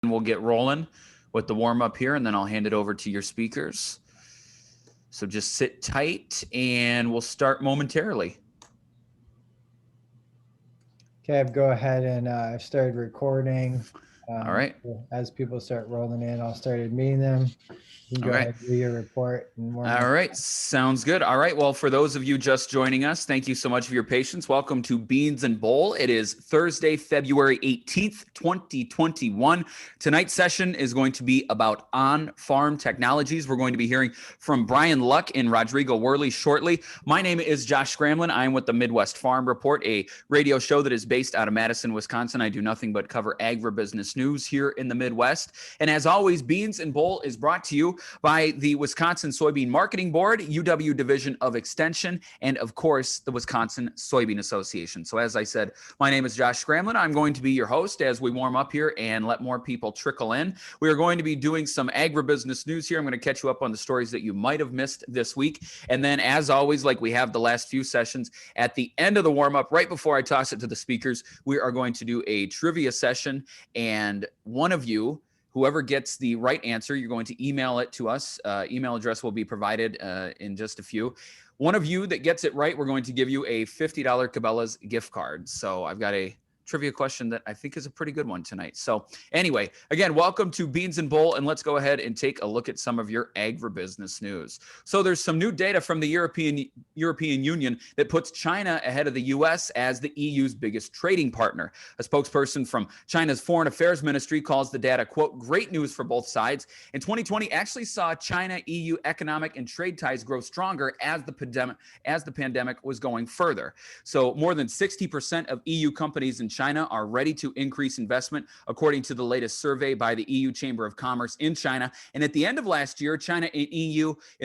and we'll get rolling with the warm up here, and then I'll hand it over to your speakers. So just sit tight and we'll start momentarily. Okay, I've go ahead and I've started recording. All right. As people start rolling in, I'll start admitting them. You can go ahead and do your report. And All right. Sounds good. All right. Well, for those of you just joining us, thank you so much for your patience. Welcome to Beans and Bowl. It is Thursday, February 18th, 2021. Tonight's session is going to be about on-farm technologies. We're going to be hearing from Brian Luck and Rodrigo Werle shortly. My name is Josh Scramlin. I'm with the Midwest Farm Report, a radio show that is based out of Madison, Wisconsin. I do nothing but cover agribusiness news here in the Midwest. And as always, Beans and Bowl is brought to you by the Wisconsin Soybean Marketing Board, UW Division of Extension, and of course, the Wisconsin Soybean Association. So as I said, my name is Josh Scramlin. I'm going to be your host as we warm up here and let more people trickle in. We are going to be doing some agribusiness news here. I'm going to catch you up on the stories that you might have missed this week. And then as always, like we have the last few sessions, at the end of the warm up, right before I toss it to the speakers, we are going to do a trivia session. And one of you, whoever gets the right answer, you're going to email it to us. Email address will be provided in just a few. One of you that gets it right, we're going to give you a $50 Cabela's gift card. So I've got a trivia question that I think is a pretty good one tonight. So anyway, again, welcome to Beans and Bowl, and let's go ahead and take a look at some of your agribusiness news. So there's some new data from the European Union that puts China ahead of the U.S. as the EU's biggest trading partner. A spokesperson from China's Foreign Affairs Ministry calls the data, quote, great news for both sides. And 2020 actually saw China-EU economic and trade ties grow stronger as the pandemic was going further. So more than 60% of EU companies in China are ready to increase investment, according to the latest survey by the EU Chamber of Commerce in China. And at the end of last year, China and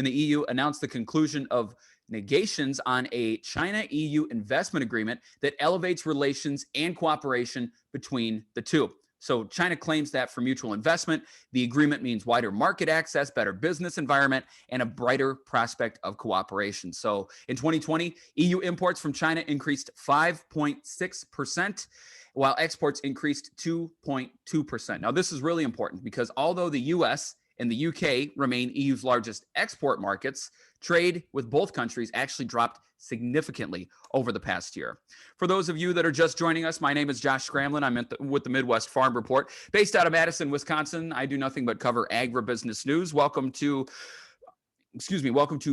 the EU announced the conclusion of negotiations on a China-EU investment agreement that elevates relations and cooperation between the two. So China claims that for mutual investment, the agreement means wider market access, better business environment, and a brighter prospect of cooperation. So in 2020, EU imports from China increased 5.6%, while exports increased 2.2%. Now, this is really important because although the US and the UK remain EU's largest export markets, trade with both countries actually dropped significantly over the past year. For those of you that are just joining us, my name is Josh Scramlin. I'm with the Midwest Farm Report. Based out of Madison, Wisconsin, I do nothing but cover agribusiness news. Welcome to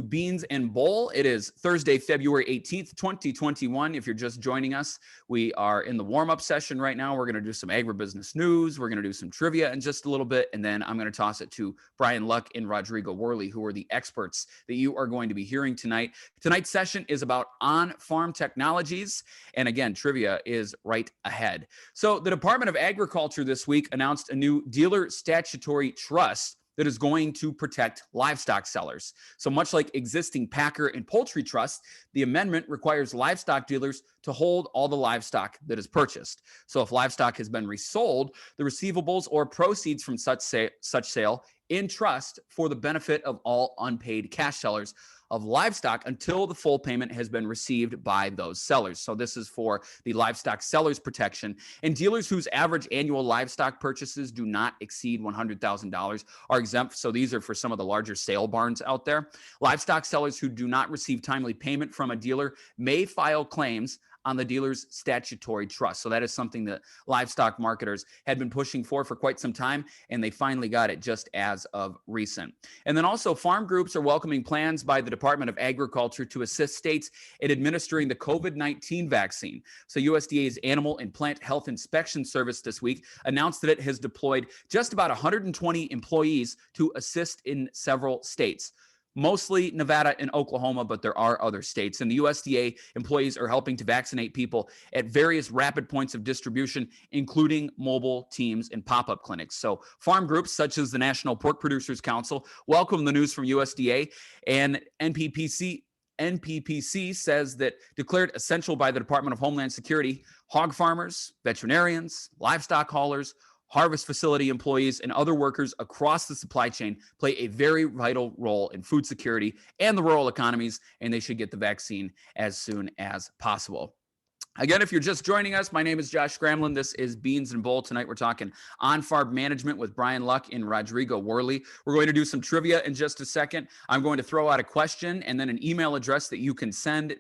Beans and Bowl. It is Thursday, February 18th, 2021. If you're just joining us, we are in the warm-up session right now. We're going to do some agribusiness news. We're going to do some trivia in just a little bit, and then I'm going to toss it to Brian Luck and Rodrigo Werle, who are the experts that you are going to be hearing tonight. Tonight's session is about on-farm technologies, and again, trivia is right ahead. So the Department of Agriculture this week announced a new dealer statutory trust that is going to protect livestock sellers. So much like existing packer and poultry trusts, the amendment requires livestock dealers to hold all the livestock that is purchased. So if livestock has been resold, the receivables or proceeds from such sale in trust for the benefit of all unpaid cash sellers of livestock until the full payment has been received by those sellers. So this is for the livestock sellers protection. And dealers whose average annual livestock purchases do not exceed $100,000 are exempt. So these are for some of the larger sale barns out there. Livestock sellers who do not receive timely payment from a dealer may file claims on the dealer's statutory trust. So that is something that livestock marketers had been pushing for quite some time, and they finally got it just as of recent. And then also farm groups are welcoming plans by the Department of Agriculture to assist states in administering the COVID-19 vaccine. So USDA's Animal and Plant Health Inspection Service this week announced that it has deployed just about 120 employees to assist in several states. Mostly Nevada and Oklahoma, but there are other states. And the USDA employees are helping to vaccinate people at various rapid points of distribution, including mobile teams and pop-up clinics. So farm groups such as the National Pork Producers Council welcome the news from USDA, and NPPC says that declared essential by the Department of Homeland Security, hog farmers, veterinarians, livestock haulers, harvest facility employees, and other workers across the supply chain play a very vital role in food security and the rural economies, and they should get the vaccine as soon as possible. Again, if you're just joining us, my name is Josh Scramlin. This is Beans and Bowl. Tonight we're talking on-farm management with Brian Luck and Rodrigo Werle. We're going to do some trivia in just a second. I'm going to throw out a question and then an email address that you can send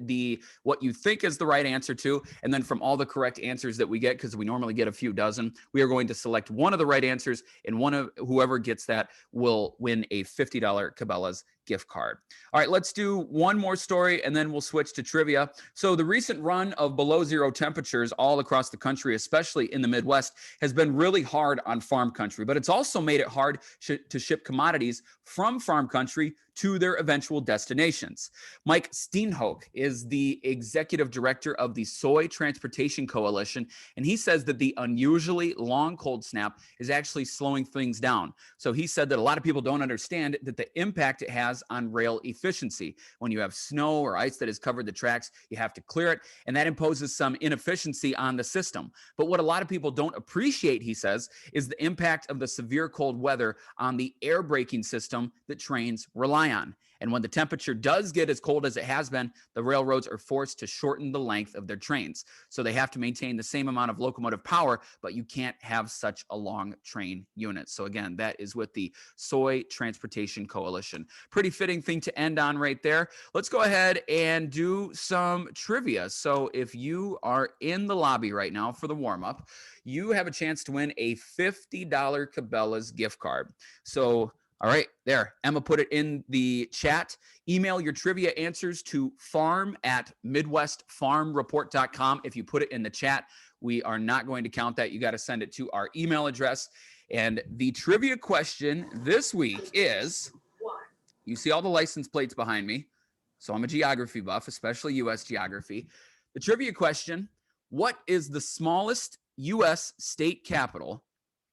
what you think is the right answer to. And then from all the correct answers that we get, because we normally get a few dozen, we are going to select one of the right answers, and whoever gets that will win a $50 Cabela's gift card. All right, let's do one more story and then we'll switch to trivia. So the recent run of below zero temperatures all across the country, especially in the Midwest, has been really hard on farm country, but it's also made it hard to ship commodities from farm country to their eventual destinations. Mike Steenhoek is the executive director of the Soy Transportation Coalition, and he says that the unusually long cold snap is actually slowing things down. So he said that a lot of people don't understand that the impact it has on rail efficiency. When you have snow or ice that has covered the tracks, you have to clear it, and that imposes some inefficiency on the system. But what a lot of people don't appreciate, he says, is the impact of the severe cold weather on the air braking system that trains rely on. And when the temperature does get as cold as it has been, the railroads are forced to shorten the length of their trains. So they have to maintain the same amount of locomotive power, but you can't have such a long train unit. So again, that is with the Soy Transportation Coalition. Pretty fitting thing to end on right there. Let's go ahead and do some trivia. So if you are in the lobby right now for the warm-up, you have a chance to win a $50 Cabela's gift card. So all right, there. Emma put it in the chat. Email your trivia answers to farm@midwestfarmreport.com. If you put it in the chat, we are not going to count that. You got to send it to our email address. And the trivia question this week is, you see all the license plates behind me. So I'm a geography buff, especially U.S. geography. The trivia question, what is the smallest U.S. state capital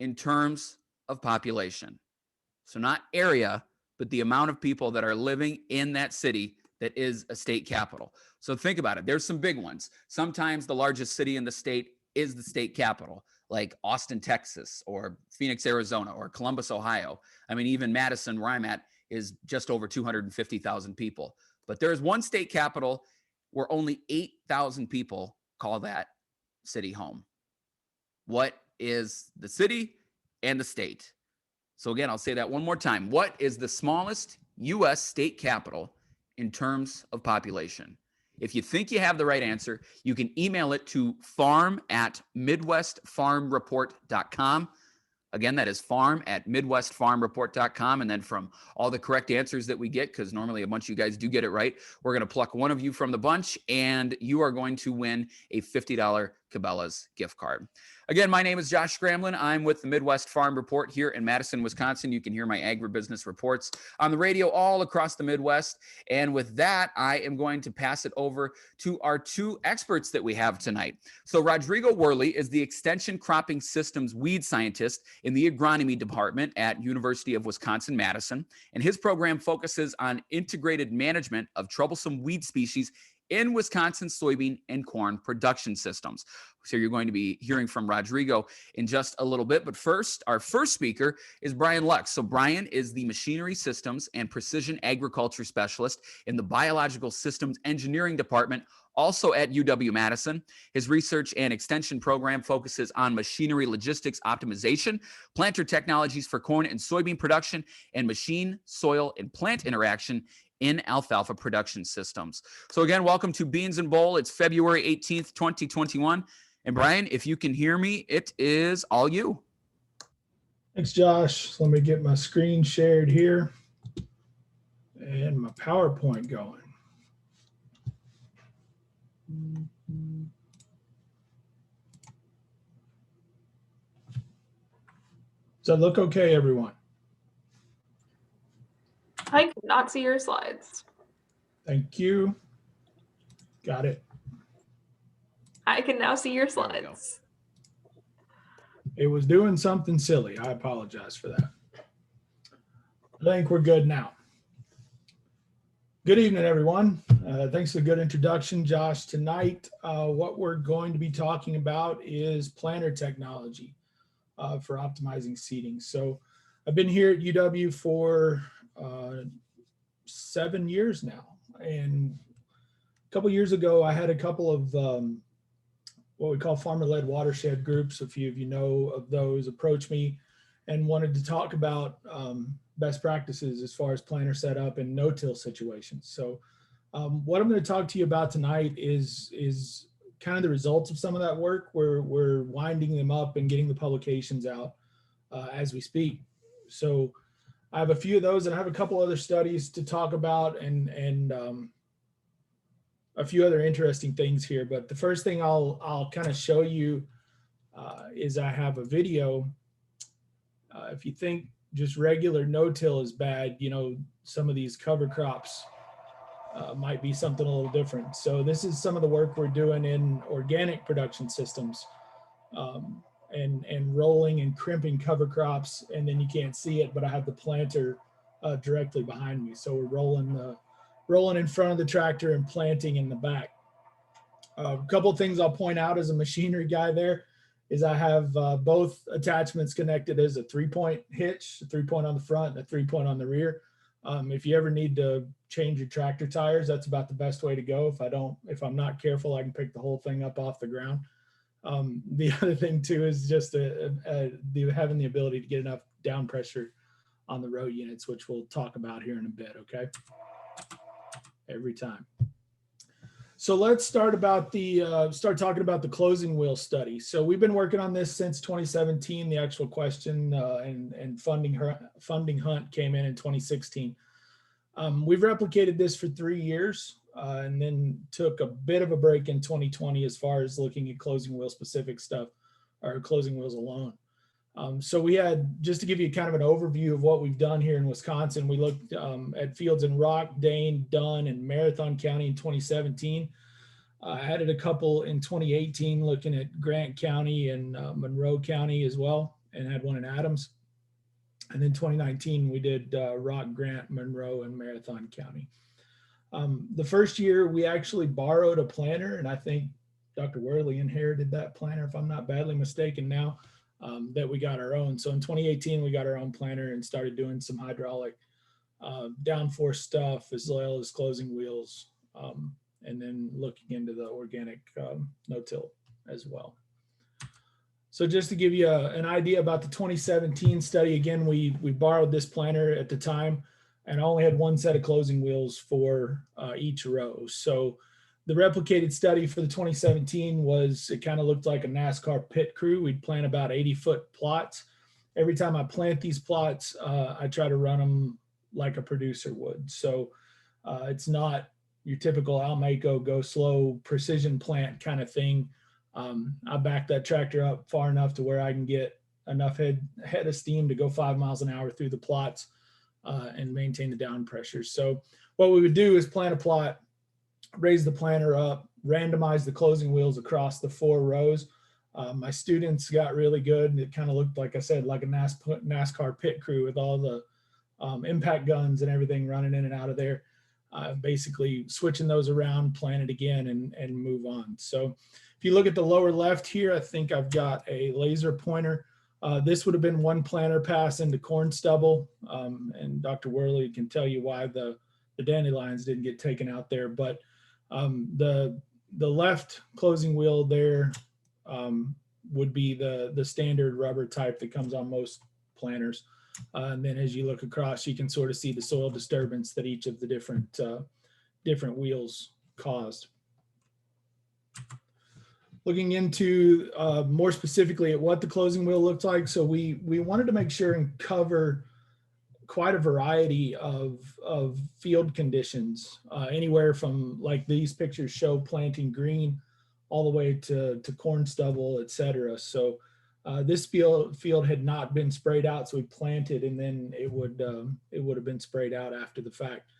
in terms of population? So not area, but the amount of people that are living in that city that is a state capital. So think about it. There's some big ones. Sometimes the largest city in the state is the state capital, like Austin, Texas, or Phoenix, Arizona, or Columbus, Ohio. I mean, even Madison, where I'm at, is just over 250,000 people. But there's one state capital where only 8,000 people call that city home. What is the city and the state? So again, I'll say that one more time. What is the smallest U.S. state capital in terms of population? If you think you have the right answer, you can email it to farm@midwestfarmreport.com. Again, that is farm@midwestfarmreport.com. And then from all the correct answers that we get, because normally a bunch of you guys do get it right, we're going to pluck one of you from the bunch, and you are going to win a $50 Cabela's gift card. Again, my name is Josh Scramlin. I'm with the Midwest Farm Report here in Madison, Wisconsin. You can hear my agribusiness reports on the radio all across the Midwest. And with that, I am going to pass it over to our two experts that we have tonight. So Rodrigo Werle is the Extension Cropping Systems weed scientist in the agronomy department at University of Wisconsin-Madison. And his program focuses on integrated management of troublesome weed species in Wisconsin soybean and corn production systems. So you're going to be hearing from Rodrigo in just a little bit. But first, our first speaker is Brian Luck. So Brian is the Machinery Systems and Precision Agriculture Specialist in the Biological Systems Engineering Department, also at UW-Madison. His research and extension program focuses on machinery logistics optimization, planter technologies for corn and soybean production, and machine, soil, and plant interaction in alfalfa production systems. So again, welcome to Beans and Bowl. It's February 18th, 2021. And Brian, if you can hear me, it is all you. Thanks, Josh. So let me get my screen shared here and my PowerPoint going. Does that look okay, everyone? I could not see your slides. Thank you. Got it. I can now see your slides. It was doing something silly. I apologize for that. I think we're good now. Good evening, everyone. Thanks for the good introduction, Josh. Tonight, what we're going to be talking about is planter technology for optimizing seeding. So I've been here at UW for 7 years now. And a couple years ago, I had a couple of what we call farmer-led watershed groups. A few of you know of those, approached me and wanted to talk about best practices as far as planter setup and no-till situations. So what I'm going to talk to you about tonight is kind of the results of some of that work. We're winding them up and getting the publications out as we speak. So I have a few of those, and I have a couple other studies to talk about, and a few other interesting things here. But the first thing I'll kind of show you is I have a video. If you think just regular no-till is bad, you know, some of these cover crops might be something a little different. So this is some of the work we're doing in organic production systems, and rolling and crimping cover crops. And then you can't see it, but I have the planter directly behind me. So we're rolling in front of the tractor and planting in the back. A couple of things I'll point out as a machinery guy there is I have both attachments connected as a 3-point hitch, a 3-point on the front and a 3-point on the rear. If you ever need to change your tractor tires, that's about the best way to go. If I'm not careful, I can pick the whole thing up off the ground. The other thing too is just having the ability to get enough down pressure on the row units, which we'll talk about here in a bit. Okay. Every time. So let's start talking about the closing wheel study. So we've been working on this since 2017. The actual question and funding hunt came in 2016. We've replicated this for 3 years and then took a bit of a break in 2020 as far as looking at closing wheel specific stuff, or closing wheels alone. So we had, just to give you kind of an overview of what we've done here in Wisconsin, we looked at fields in Rock, Dane, Dunn, and Marathon County in 2017. Added a couple in 2018, looking at Grant County and Monroe County as well, and had one in Adams. And then 2019, we did Rock, Grant, Monroe, and Marathon County. The first year, we actually borrowed a planter, and I think Dr. Werle inherited that planter, if I'm not badly mistaken now. That we got our own. So in 2018, we got our own planter and started doing some hydraulic downforce stuff as well as closing wheels, and then looking into the organic no-till as well. So just to give you an idea about the 2017 study, again, we borrowed this planter at the time, and I only had one set of closing wheels for each row. So the replicated study for the 2017 was, it kind of looked like a NASCAR pit crew. We'd plant about 80-foot plots. Every time I plant these plots, I try to run them like a producer would. So it's not your typical Almaco go slow precision plant kind of thing. I back that tractor up far enough to where I can get enough head of steam to go 5 miles an hour through the plots and maintain the down pressure. So what we would do is plant a plot, raise the planter up, randomize the closing wheels across the 4 rows. My students got really good, and it kind of looked, like I said, like a NASCAR pit crew with all the impact guns and everything running in and out of there. Basically switching those around, plan it again, and move on. So if you look at the lower left here, I think I've got a laser pointer. This would have been one planter pass into corn stubble, and Dr. Werle can tell you why the dandelions didn't get taken out there. But the left closing wheel there would be the standard rubber type that comes on most planters. And then as you look across, you can sort of see the soil disturbance that each of the different wheels caused. Looking into more specifically at what the closing wheel looked like. So we wanted to make sure and cover quite a variety of field conditions, anywhere from, like these pictures show, planting green all the way to corn stubble, etc. So this field had not been sprayed out, so we planted, and then it would have been sprayed out after the fact.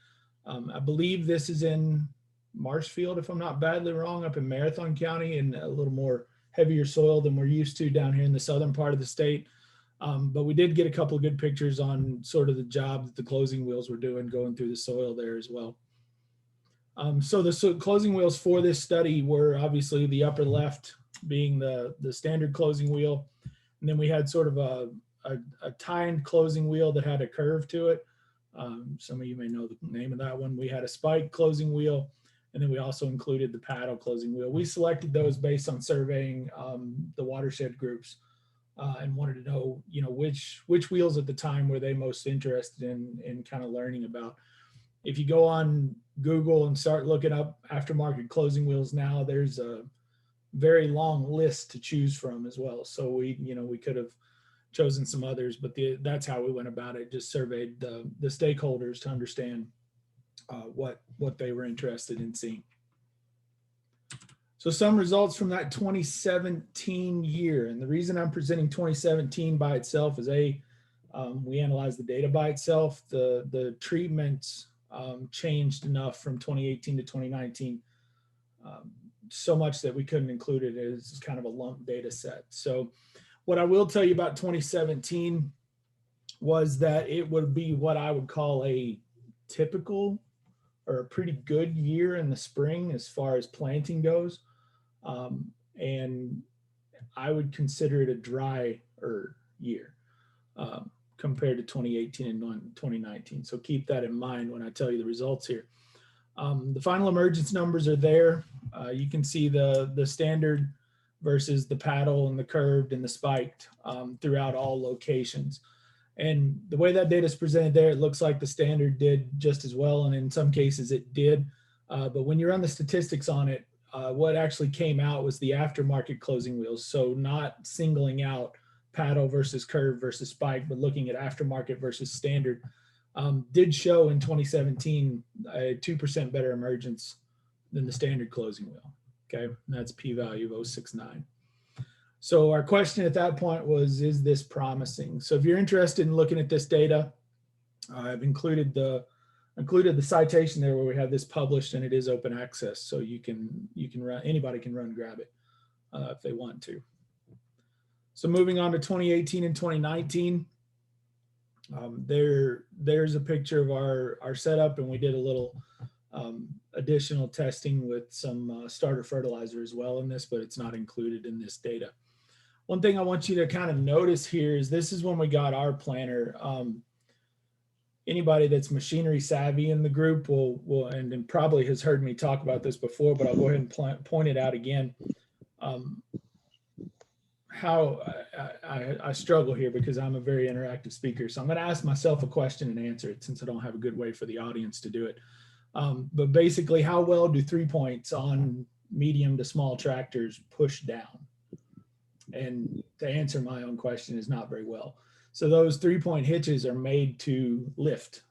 I believe this is in Marshfield, if I'm not badly wrong, up in Marathon County, and a little more heavier soil than we're used to down here in the southern part of the state. But we did get a couple of good pictures on sort of the job that the closing wheels were doing going through the soil there as well. So the closing wheels for this study were obviously the upper left being the standard closing wheel. And then we had sort of a tined closing wheel that had a curve to it. Some of you may know the name of that one. We had a spike closing wheel. And then we also included the paddle closing wheel. We selected those based on surveying the watershed groups and wanted to know, which wheels at the time were they most interested in kind of learning about. If you go on Google and start looking up aftermarket closing wheels now, there's a very long list to choose from as well. So we could have chosen some others, but that's how we went about it. Just surveyed the stakeholders to understand what they were interested in seeing. So some results from that 2017 year. And the reason I'm presenting 2017 by itself is we analyzed the data by itself. The treatments changed enough from 2018 to 2019, so much that we couldn't include it as kind of a lump data set. So what I will tell you about 2017 was that it would be what I would call a typical or a pretty good year in the spring as far as planting goes. And I would consider it a drier year compared to 2018 and 2019. So keep that in mind when I tell you the results here. The final emergence numbers are there. You can see the standard versus the paddle and the curved and the spiked throughout all locations. And the way that data is presented there, it looks like the standard did just as well. And in some cases it did. But when you run the statistics on it, what actually came out was the aftermarket closing wheels. So not singling out paddle versus curve versus spike, but looking at aftermarket versus standard, did show in 2017 a 2% better emergence than the standard closing wheel. Okay, and that's p-value of 0.069. So our question at that point was, is this promising? So if you're interested in looking at this data, I've included the citation there where we have this published, and it is open access. So you can run, anybody can run and grab it if they want to. So moving on to 2018 and 2019, there's a picture of our setup, and we did a little additional testing with some starter fertilizer as well in this, but it's not included in this data. One thing I want you to kind of notice here is this is when we got our planter. Anybody that's machinery savvy in the group will and probably has heard me talk about this before, but I'll go ahead and point it out again. How I struggle here because I'm a very interactive speaker. So I'm going to ask myself a question and answer it since I don't have a good way for the audience to do it. But basically, how well do 3 points on medium to small tractors push down? And to answer my own question is not very well. So those 3-point hitches are made to lift.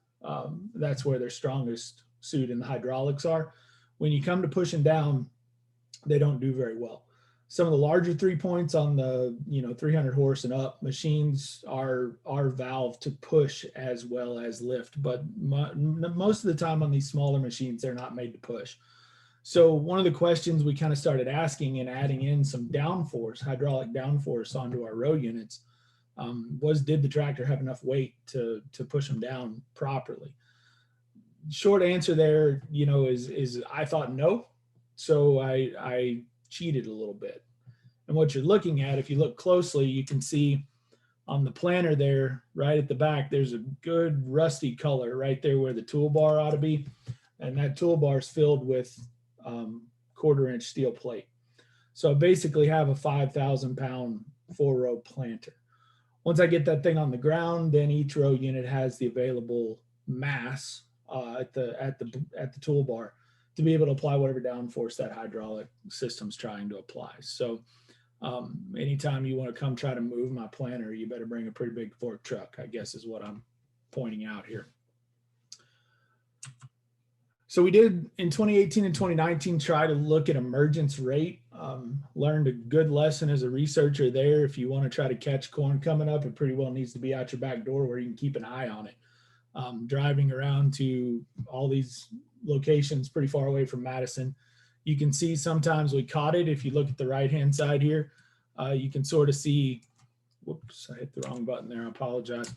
That's where their strongest suit in the hydraulics are. When you come to pushing down, they don't do very well. Some of the larger 3 points on the 300 horse and up machines are valved to push as well as lift, but most of the time on these smaller machines, they're not made to push. So one of the questions we kind of started asking and adding in some downforce, hydraulic downforce onto our row units was, did the tractor have enough weight to push them down properly? Short answer there, is I thought no. So I cheated a little bit. And what you're looking at, if you look closely, you can see on the planter there, right at the back, there's a good rusty color right there where the toolbar ought to be. And that toolbar is filled with 1/4-inch steel plate. So I basically have a 5,000-pound 4-row planter. Once I get that thing on the ground, then each row unit has the available mass at the toolbar to be able to apply whatever downforce that hydraulic system's trying to apply. So anytime you want to come try to move my planter, you better bring a pretty big fork truck, I guess is what I'm pointing out here. So we did in 2018 and 2019 try to look at emergence rate. Learned a good lesson as a researcher there. If you want to try to catch corn coming up, it pretty well needs to be out your back door where you can keep an eye on it. Driving around to all these locations pretty far away from Madison, you can see sometimes we caught it. If you look at the right-hand side here, you can sort of see, whoops, I hit the wrong button there, I apologize.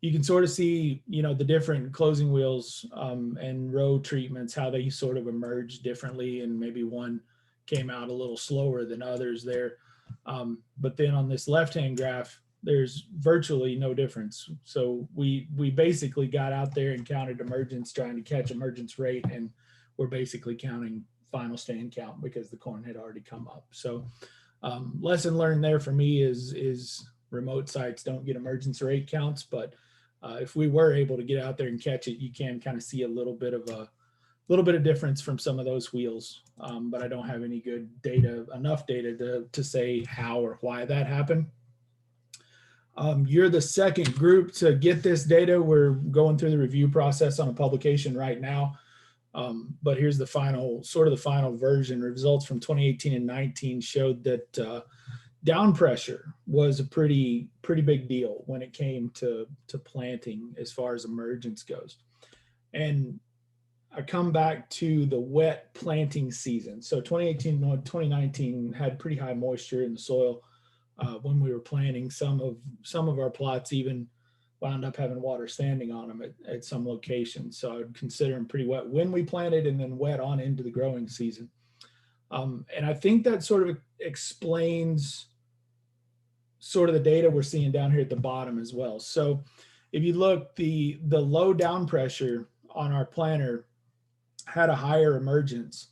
You can sort of see, the different closing wheels and row treatments, how they sort of emerge differently, and maybe one came out a little slower than others there. But then on this left-hand graph, there's virtually no difference. So we basically got out there and counted emergence, trying to catch emergence rate, and we're basically counting final stand count because the corn had already come up. So lesson learned there for me is remote sites don't get emergence rate counts, but if we were able to get out there and catch it, you can kind of see a little bit of difference from some of those wheels. But I don't have any good data, enough data to say how or why that happened. You're the second group to get this data. We're going through the review process on a publication right now. But here's the final version. Results from 2018 and 19 showed that down pressure was a pretty big deal when it came to planting as far as emergence goes. And I come back to the wet planting season. So 2018 and 2019 had pretty high moisture in the soil when we were planting. Some of our plots even wound up having water standing on them at some locations. So I would consider them pretty wet when we planted and then wet on into the growing season. And I think that sort of explains sort of the data we're seeing down here at the bottom as well. So if you look, the low down pressure on our planter had a higher emergence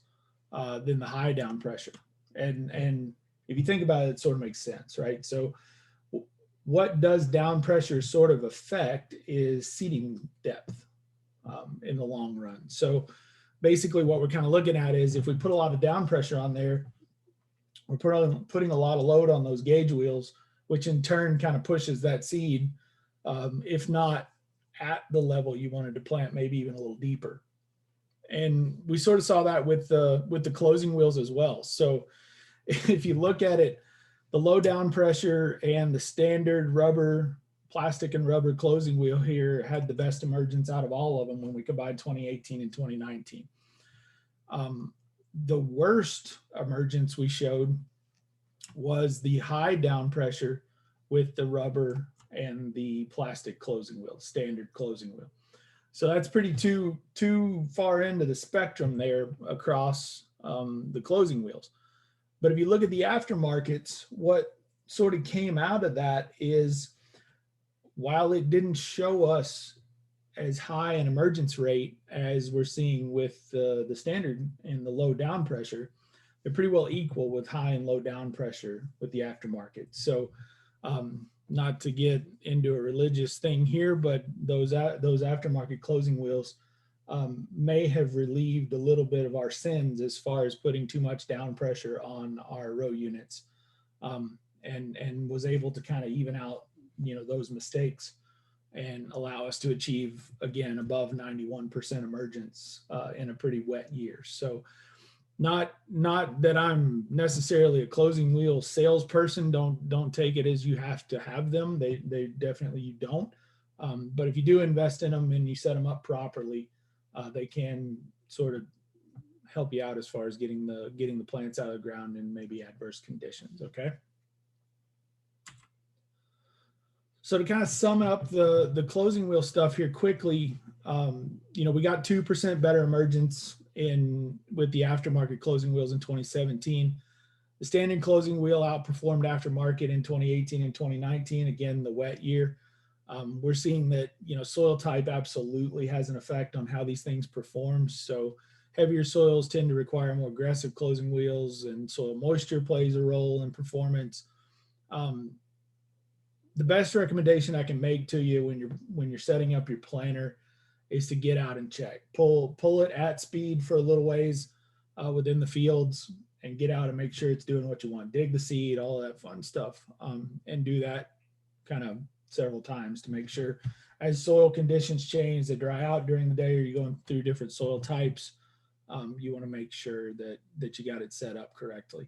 than the high down pressure. And if you think about it, it sort of makes sense, right? So what does down pressure sort of affect is seeding depth in the long run. So basically what we're kind of looking at is if we put a lot of down pressure on there, we're putting a lot of load on those gauge wheels, which in turn kind of pushes that seed, if not at the level you wanted to plant, maybe even a little deeper. And we sort of saw that with the closing wheels as well. So if you look at it, the low down pressure and the standard rubber, plastic and rubber closing wheel here had the best emergence out of all of them when we combined 2018 and 2019. The worst emergence we showed was the high down pressure with the rubber and the plastic closing wheel, standard closing wheel. So that's pretty too far into the spectrum there across the closing wheels. But if you look at the aftermarkets, what sort of came out of that is while it didn't show us as high an emergence rate as we're seeing with the standard and the low down pressure, they're pretty well equal with high and low down pressure with the aftermarket. So not to get into a religious thing here, but those aftermarket closing wheels may have relieved a little bit of our sins as far as putting too much down pressure on our row units, and was able to kind of even out, those mistakes and allow us to achieve, again, above 91% emergence in a pretty wet year. So not that I'm necessarily a closing wheel salesperson. Don't take it as you have to have them. They definitely, you don't. But if you do invest in them and you set them up properly, they can sort of help you out as far as getting the plants out of the ground in maybe adverse conditions. Okay. So to kind of sum up the closing wheel stuff here quickly, we got 2% better emergence with the aftermarket closing wheels in 2017. The standard closing wheel outperformed aftermarket in 2018 and 2019. Again, the wet year. We're seeing that, soil type absolutely has an effect on how these things perform. So heavier soils tend to require more aggressive closing wheels, and soil moisture plays a role in performance. The best recommendation I can make to you when you're setting up your planter is to get out and check. Pull it at speed for a little ways within the fields and get out and make sure it's doing what you want. Dig the seed, all of that fun stuff, and do that kind of several times to make sure as soil conditions change, they dry out during the day, or you're going through different soil types, you want to make sure that you got it set up correctly.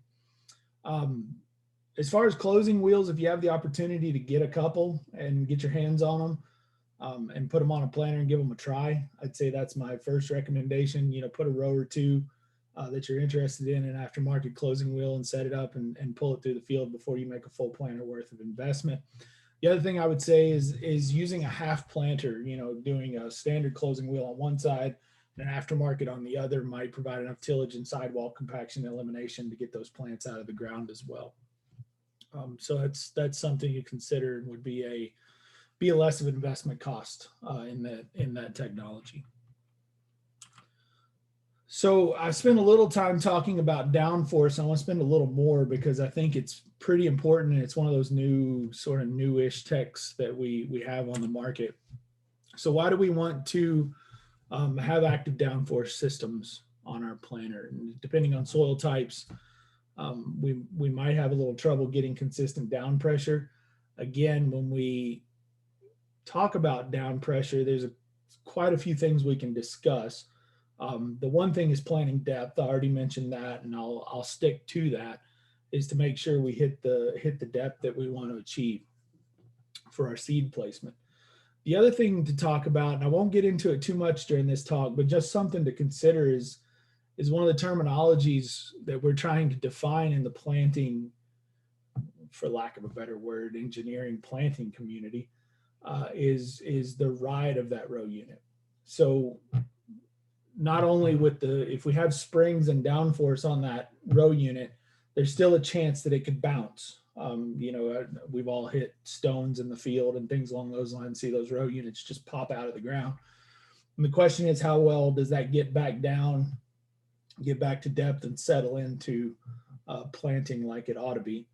As far as closing wheels, if you have the opportunity to get a couple and get your hands on them and put them on a planter and give them a try, I'd say that's my first recommendation. Put a row or two that you're interested in an aftermarket closing wheel and set it up and pull it through the field before you make a full planter worth of investment. The other thing I would say is using a half planter, doing a standard closing wheel on one side and an aftermarket on the other might provide enough tillage and sidewall compaction and elimination to get those plants out of the ground as well. So that's something you consider and would be a less of an investment cost in that technology. So I spent a little time talking about Downforce. I want to spend a little more because I think it's pretty important, and it's one of those new sort of newish techs that we have on the market. So why do we want to have active Downforce systems on our planter? And depending on soil types, we might have a little trouble getting consistent down pressure. Again, when we talk about down pressure, there's quite a few things we can discuss. The one thing is planting depth. I already mentioned that, and I'll stick to that, is to make sure we hit the depth that we want to achieve for our seed placement. The other thing to talk about, and I won't get into it too much during this talk, but just something to consider is one of the terminologies that we're trying to define in the planting, for lack of a better word, engineering planting community, is the ride of that row unit. So not only with if we have springs and downforce on that row unit, there's still a chance that it could bounce. We've all hit stones in the field and things along those lines, see those row units just pop out of the ground. And the question is, how well does that get back down, get back to depth, and settle into planting like it ought to be?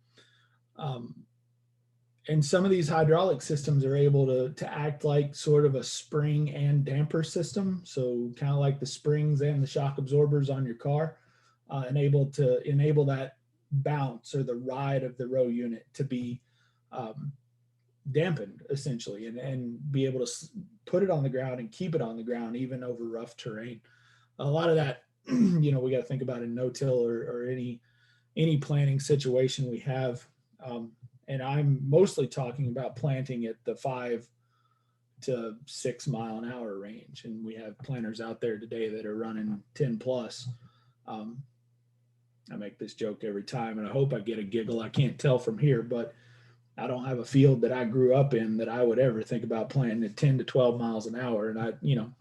And some of these hydraulic systems are able to act like sort of a spring and damper system. So kind of like the springs and the shock absorbers on your car, enable that bounce or the ride of the row unit to be dampened essentially, and be able to put it on the ground and keep it on the ground even over rough terrain. A lot of that, we got to think about in no-till or any planting situation we have. And I'm mostly talking about planting at the 5 to 6 mile an hour range. And we have planters out there today that are running 10 plus. I make this joke every time, and I hope I get a giggle. I can't tell from here, but I don't have a field that I grew up in that I would ever think about planting at 10 to 12 miles an hour. And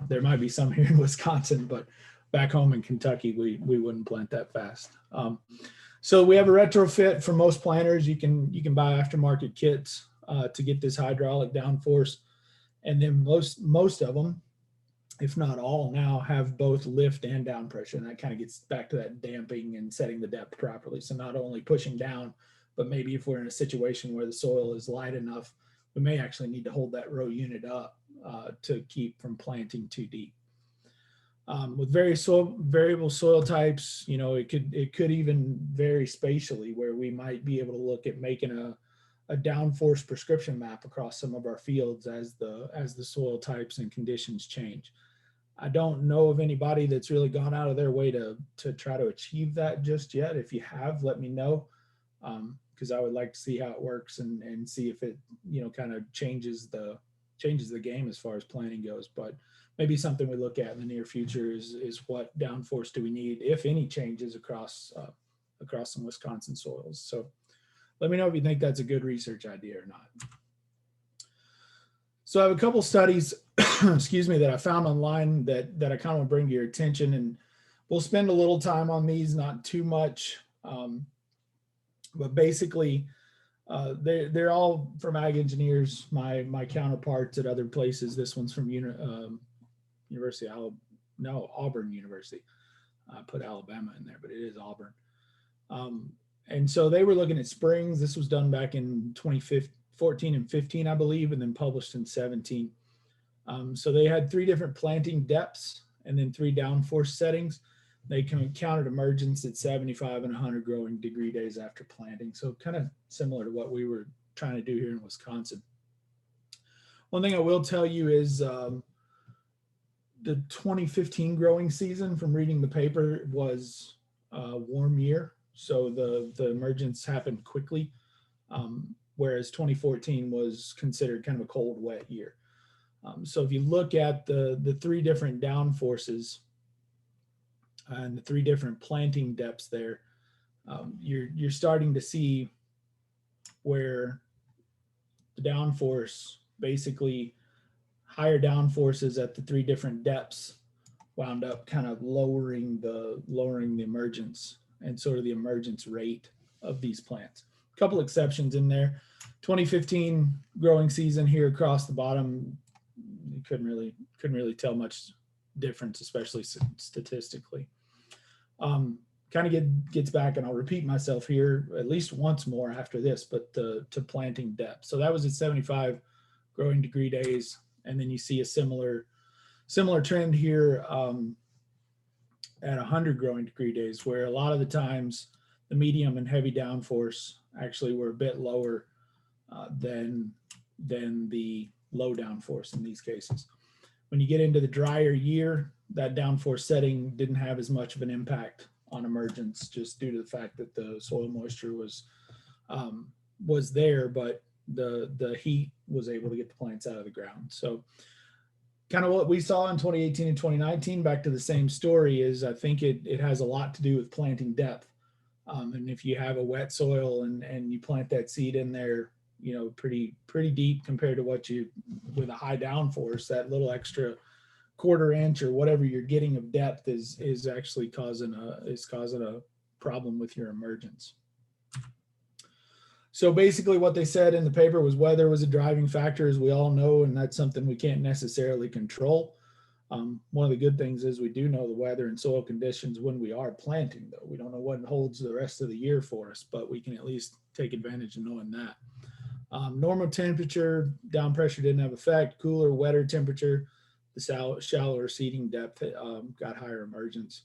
there might be some here in Wisconsin, but back home in Kentucky, we wouldn't plant that fast. So we have a retrofit for most planters. You can buy aftermarket kits to get this hydraulic downforce, and then most of them, if not all now, have both lift and down pressure, and that kind of gets back to that damping and setting the depth properly. So not only pushing down, but maybe if we're in a situation where the soil is light enough, we may actually need to hold that row unit up to keep from planting too deep. With variable soil types, it could even vary spatially, where we might be able to look at making a downforce prescription map across some of our fields as the soil types and conditions change. I don't know of anybody that's really gone out of their way to try to achieve that just yet. If you have, let me know, because I would like to see how it works and see if it kind of changes the game as far as planning goes. But maybe something we look at in the near future is what downforce do we need, if any, changes across some Wisconsin soils. So let me know if you think that's a good research idea or not. So I have a couple studies, excuse me, that I found online that I kind of want to bring to your attention, and we'll spend a little time on these, not too much, but basically they're all from ag engineers, my counterparts at other places. This one's from Auburn University. I put Alabama in there, but it is Auburn. And so they were looking at springs. This was done back in 2014 and 15, I believe, and then published in 17. So they had 3 different planting depths and then 3 downforce settings. They counted emergence at 75 and 100 growing degree days after planting. So kind of similar to what we were trying to do here in Wisconsin. One thing I will tell you is the 2015 growing season, from reading the paper, was a warm year. So the emergence happened quickly, whereas 2014 was considered kind of a cold, wet year. So if you look at the 3 different downforces and the 3 different planting depths there, you're starting to see where the downforce, basically higher downforces at the 3 different depths, wound up kind of lowering the emergence and sort of the emergence rate of these plants. A couple exceptions in there. 2015 growing season here across the bottom, you couldn't really tell much difference, especially statistically. Kind of gets back, and I'll repeat myself here at least once more after this, but to planting depth. So that was at 75 growing degree days. And then you see a similar trend here at 100 growing degree days, where a lot of the times the medium and heavy downforce actually were a bit lower than the low downforce in these cases. When you get into the drier year, that downforce setting didn't have as much of an impact on emergence, just due to the fact that the soil moisture was there, but the heat was able to get the plants out of the ground. So kind of what we saw in 2018 and 2019, back to the same story, is I think it has a lot to do with planting depth. And if you have a wet soil and you plant that seed in there, you know, pretty deep compared to what you, with a high downforce, that little extra quarter inch or whatever you're getting of depth is actually causing a problem with your emergence. So basically what they said in the paper was weather was a driving factor, as we all know, and that's something we can't necessarily control. One of the good things is we do know the weather and soil conditions when we are planting, though. We don't know what holds the rest of the year for us, but we can at least take advantage of knowing that. Normal temperature, down pressure didn't have effect. Cooler, wetter temperature, the shallower seeding depth got higher emergence.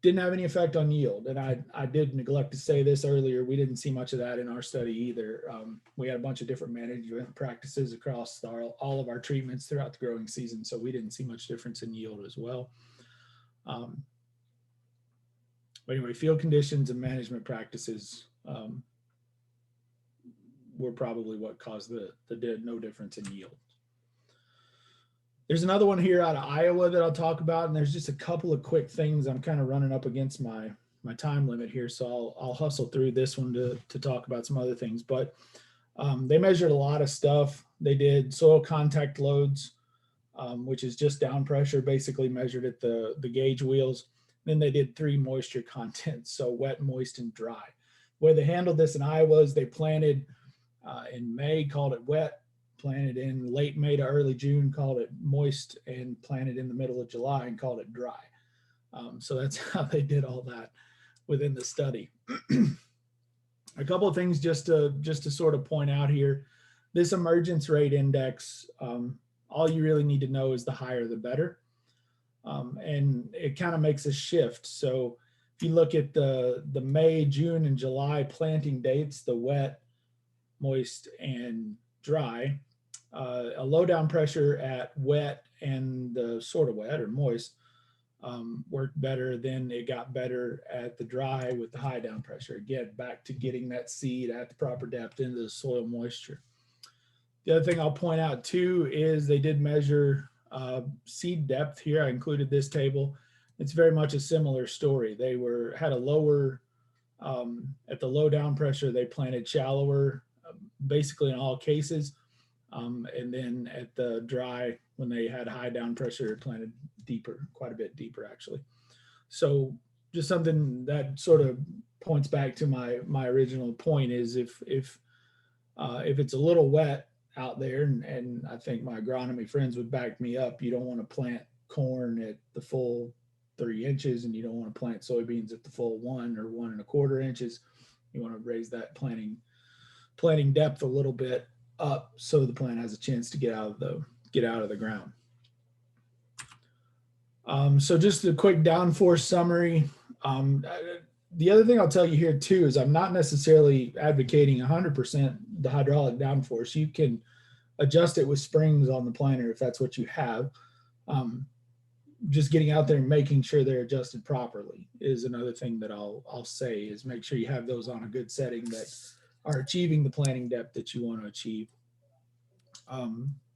Didn't have any effect on yield. And I did neglect to say this earlier. We didn't see much of that in our study either. We had a bunch of different management practices across all of our treatments throughout the growing season, so we didn't see much difference in yield as well. But anyway, field conditions and management practices were probably what caused the no difference in yield. There's another one here out of Iowa that I'll talk about, and there's just a couple of quick things. I'm kind of running up against my time limit here, so I'll hustle through this one to talk about some other things. But they measured a lot of stuff. They did soil contact loads, which is just down pressure, basically measured at the gauge wheels. Then they did 3 moisture contents, so wet, moist, and dry. The way they handled this in Iowa is they planted in May, called it wet, planted in late May to early June, called it moist, and planted in the middle of July and called it dry. So that's how they did all that within the study. A couple of things just to sort of point out here. This emergence rate index, all you really need to know is the higher the better. And it kind of makes a shift. So if you look at the May, June, and July planting dates, the wet, moist, and dry, a low down pressure at wet and the sort of wet or moist worked better. Then it got better at the dry with the high down pressure. Again, back to getting that seed at the proper depth into the soil moisture. The other thing I'll point out too is they did measure seed depth here. I included this table. It's very much a similar story. They had a lower, at the low down pressure, they planted shallower, basically in all cases. And then at the dry, when they had high down pressure, planted deeper, quite a bit deeper actually. So just something that sort of points back to my original point is if it's a little wet out there, and I think my agronomy friends would back me up, you don't want to plant corn at the full 3 inches, and you don't want to plant soybeans at the full 1 or 1 1/4 inches. You want to raise that planting depth a little bit up so the plant has a chance to get out of the ground. So just a quick downforce summary. The other thing I'll tell you here too is I'm not necessarily advocating 100% the hydraulic downforce. You can adjust it with springs on the planter if that's what you have. Just getting out there and making sure they're adjusted properly is another thing that I'll say, is make sure you have those on a good setting that are achieving the planting depth that you want to achieve.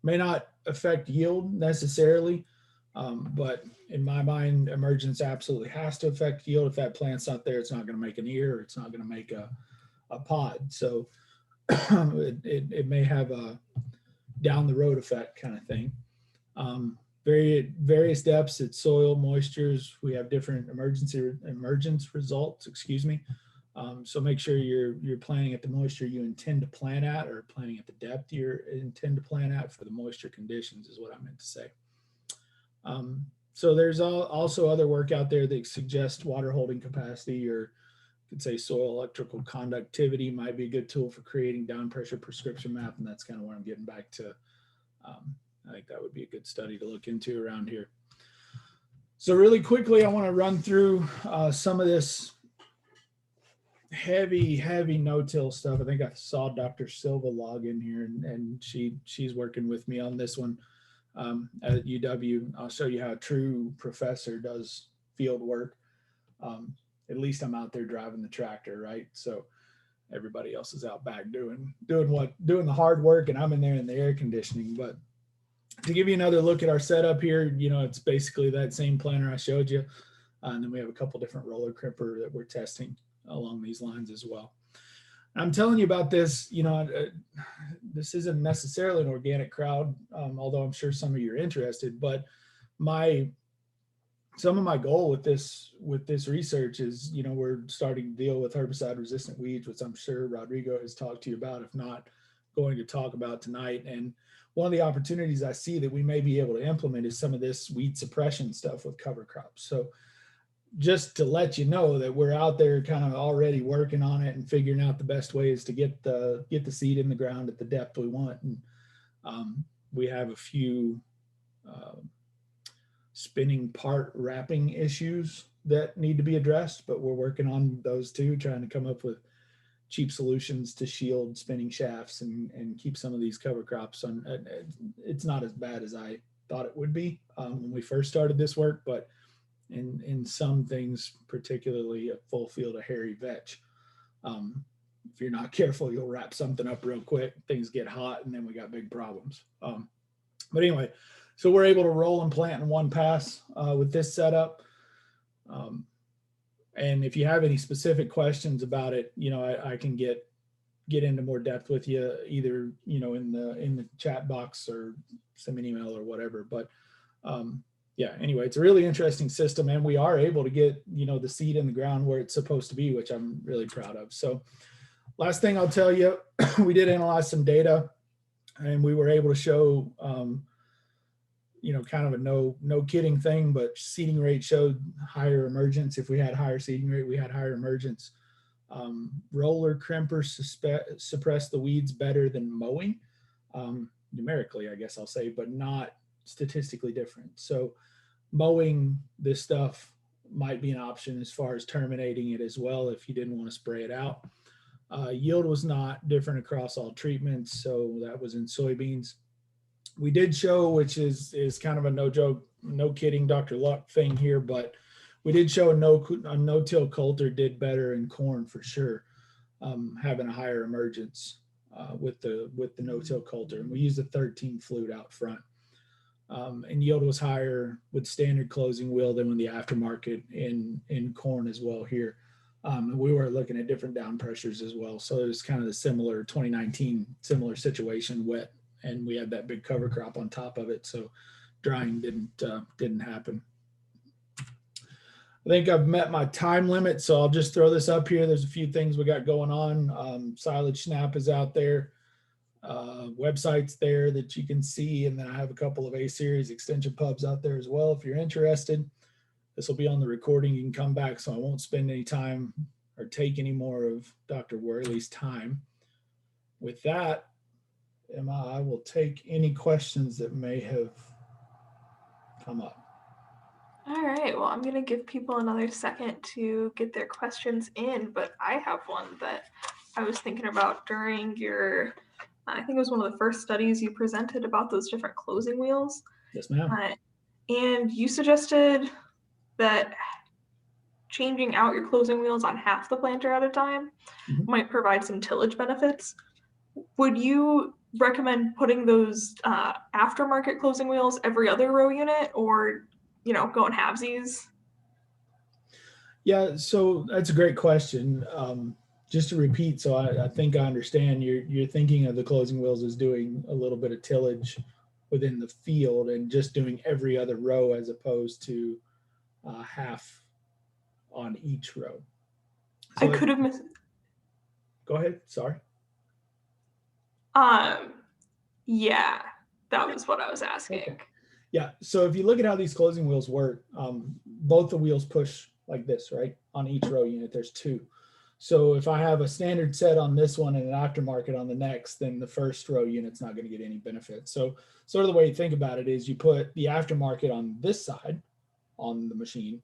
May not affect yield necessarily, but in my mind, emergence absolutely has to affect yield. If that plant's not there, it's not going to make an ear, or it's not going to make a pod. So it may have a down the road effect kind of thing. Various depths at soil moistures, we have different emergence results, excuse me. So make sure you're planting at the moisture you intend to plant at, or planting at the depth you intend to plant at for the moisture conditions is what I meant to say. So there's also other work out there that suggests water holding capacity, or you could say soil electrical conductivity might be a good tool for creating down pressure prescription map. And that's kind of what I'm getting back to. I think that would be a good study to look into around here. So really quickly, I want to run through some of this heavy no-till stuff. I think I saw Dr. Silva log in here, and she's working with me on this one at UW. I'll show you how a true professor does field work. At least I'm out there driving the tractor, right? So everybody else is out back doing the hard work, and I'm in there in the air conditioning. But to give you another look at our setup here, it's basically that same planter I showed you. And then we have a couple different roller crimper that we're testing along these lines as well. I'm telling you about this, this isn't necessarily an organic crowd, although I'm sure some of you are interested, but some of my goal with this research is, we're starting to deal with herbicide resistant weeds, which I'm sure Rodrigo has talked to you about, if not going to talk about tonight. And one of the opportunities I see that we may be able to implement is some of this weed suppression stuff with cover crops. So just to let you know that we're out there kind of already working on it and figuring out the best ways to get the seed in the ground at the depth we want. And we have a few spinning part wrapping issues that need to be addressed, but we're working on those too, trying to come up with cheap solutions to shield spinning shafts and keep some of these cover crops on. It's not as bad as I thought it would be when we first started this work, but in some things, particularly a full field of hairy vetch, if you're not careful, you'll wrap something up real quick, things get hot, and then we got big problems. But anyway, so we're able to roll and plant in one pass with this setup. And if you have any specific questions about it, I can get into more depth with you, either in the chat box or send me an email or whatever. But yeah, anyway, it's a really interesting system, and we are able to get the seed in the ground where it's supposed to be, which I'm really proud of. So last thing I'll tell you, we did analyze some data, and we were able to show kind of a no kidding thing, but seeding rate showed higher emergence. If we had higher seeding rate, we had higher emergence. Roller crimpers suppress the weeds better than mowing, numerically, I guess I'll say, but not statistically different. So mowing this stuff might be an option as far as terminating it as well if you didn't want to spray it out. Yield was not different across all treatments, so that was in soybeans. We did show, which is kind of a no joke, no kidding Dr. Luck thing here, but we did show a no-till coulter did better in corn for sure, having a higher emergence with the no-till coulter. And we used a 13 flute out front. And yield was higher with standard closing wheel than with the aftermarket in corn as well here. And we were looking at different down pressures as well. So it was kind of the similar 2019, similar situation, wet, and we had that big cover crop on top of it. So drying didn't happen. I think I've met my time limit, so I'll just throw this up here. There's a few things we got going on. Silage Snap is out there. Websites there that you can see, and then I have a couple of A-series extension pubs out there as well if you're interested. This will be on the recording. You can come back, so I won't spend any time or take any more of Dr. Werle's time. With that, Emma, I will take any questions that may have come up. All right, well, I'm going to give people another second to get their questions in, but I have one that I was thinking about during your, I think it was one of the first studies you presented about those different closing wheels. Yes, ma'am. And you suggested that changing out your closing wheels on half the planter at a time might provide some tillage benefits. Would you recommend putting those aftermarket closing wheels every other row unit, or going halvesies? Yeah, so that's a great question. Just to repeat, so I think I understand, you're thinking of the closing wheels as doing a little bit of tillage within the field and just doing every other row as opposed to half on each row. So I could have missed. Go ahead. Sorry. Yeah, that was what I was asking. Okay. Yeah, so if you look at how these closing wheels work, both the wheels push like this, right? On each row unit, there's two. So if I have a standard set on this one and an aftermarket on the next, then the first row unit's not going to get any benefit. So sort of the way you think about it is you put the aftermarket on this side on the machine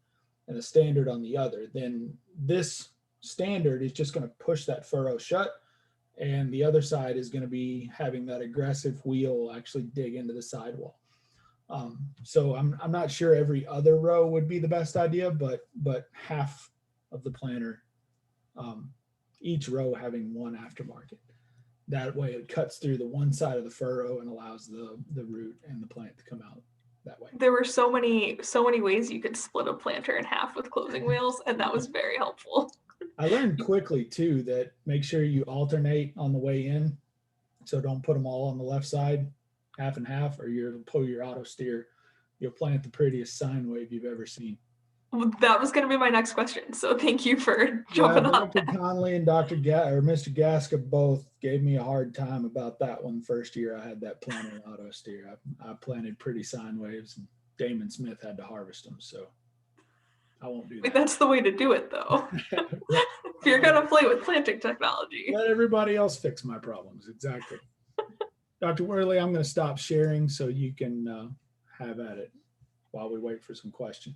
and a standard on the other. Then this standard is just going to push that furrow shut, and the other side is going to be having that aggressive wheel actually dig into the sidewall. So I'm not sure every other row would be the best idea, but half of the planter, each row having one aftermarket. That way it cuts through the one side of the furrow and allows the root and the plant to come out that way. There were so many ways you could split a planter in half with closing wheels, and that was very helpful. I learned quickly too that make sure you alternate on the way in. So don't put them all on the left side, half and half, or you'll pull your auto steer. You'll plant the prettiest sine wave you've ever seen. That was going to be my next question. So thank you for jumping on Dr. Conley and Mr. Gaska both gave me a hard time about that one first year I had that planter auto steer. I planted pretty sine waves, and Damon Smith had to harvest them. So I won't do that. That's the way to do it, though. If you're going to play with planting technology. Let everybody else fix my problems. Exactly. Dr. Werle, I'm going to stop sharing so you can have at it while we wait for some questions.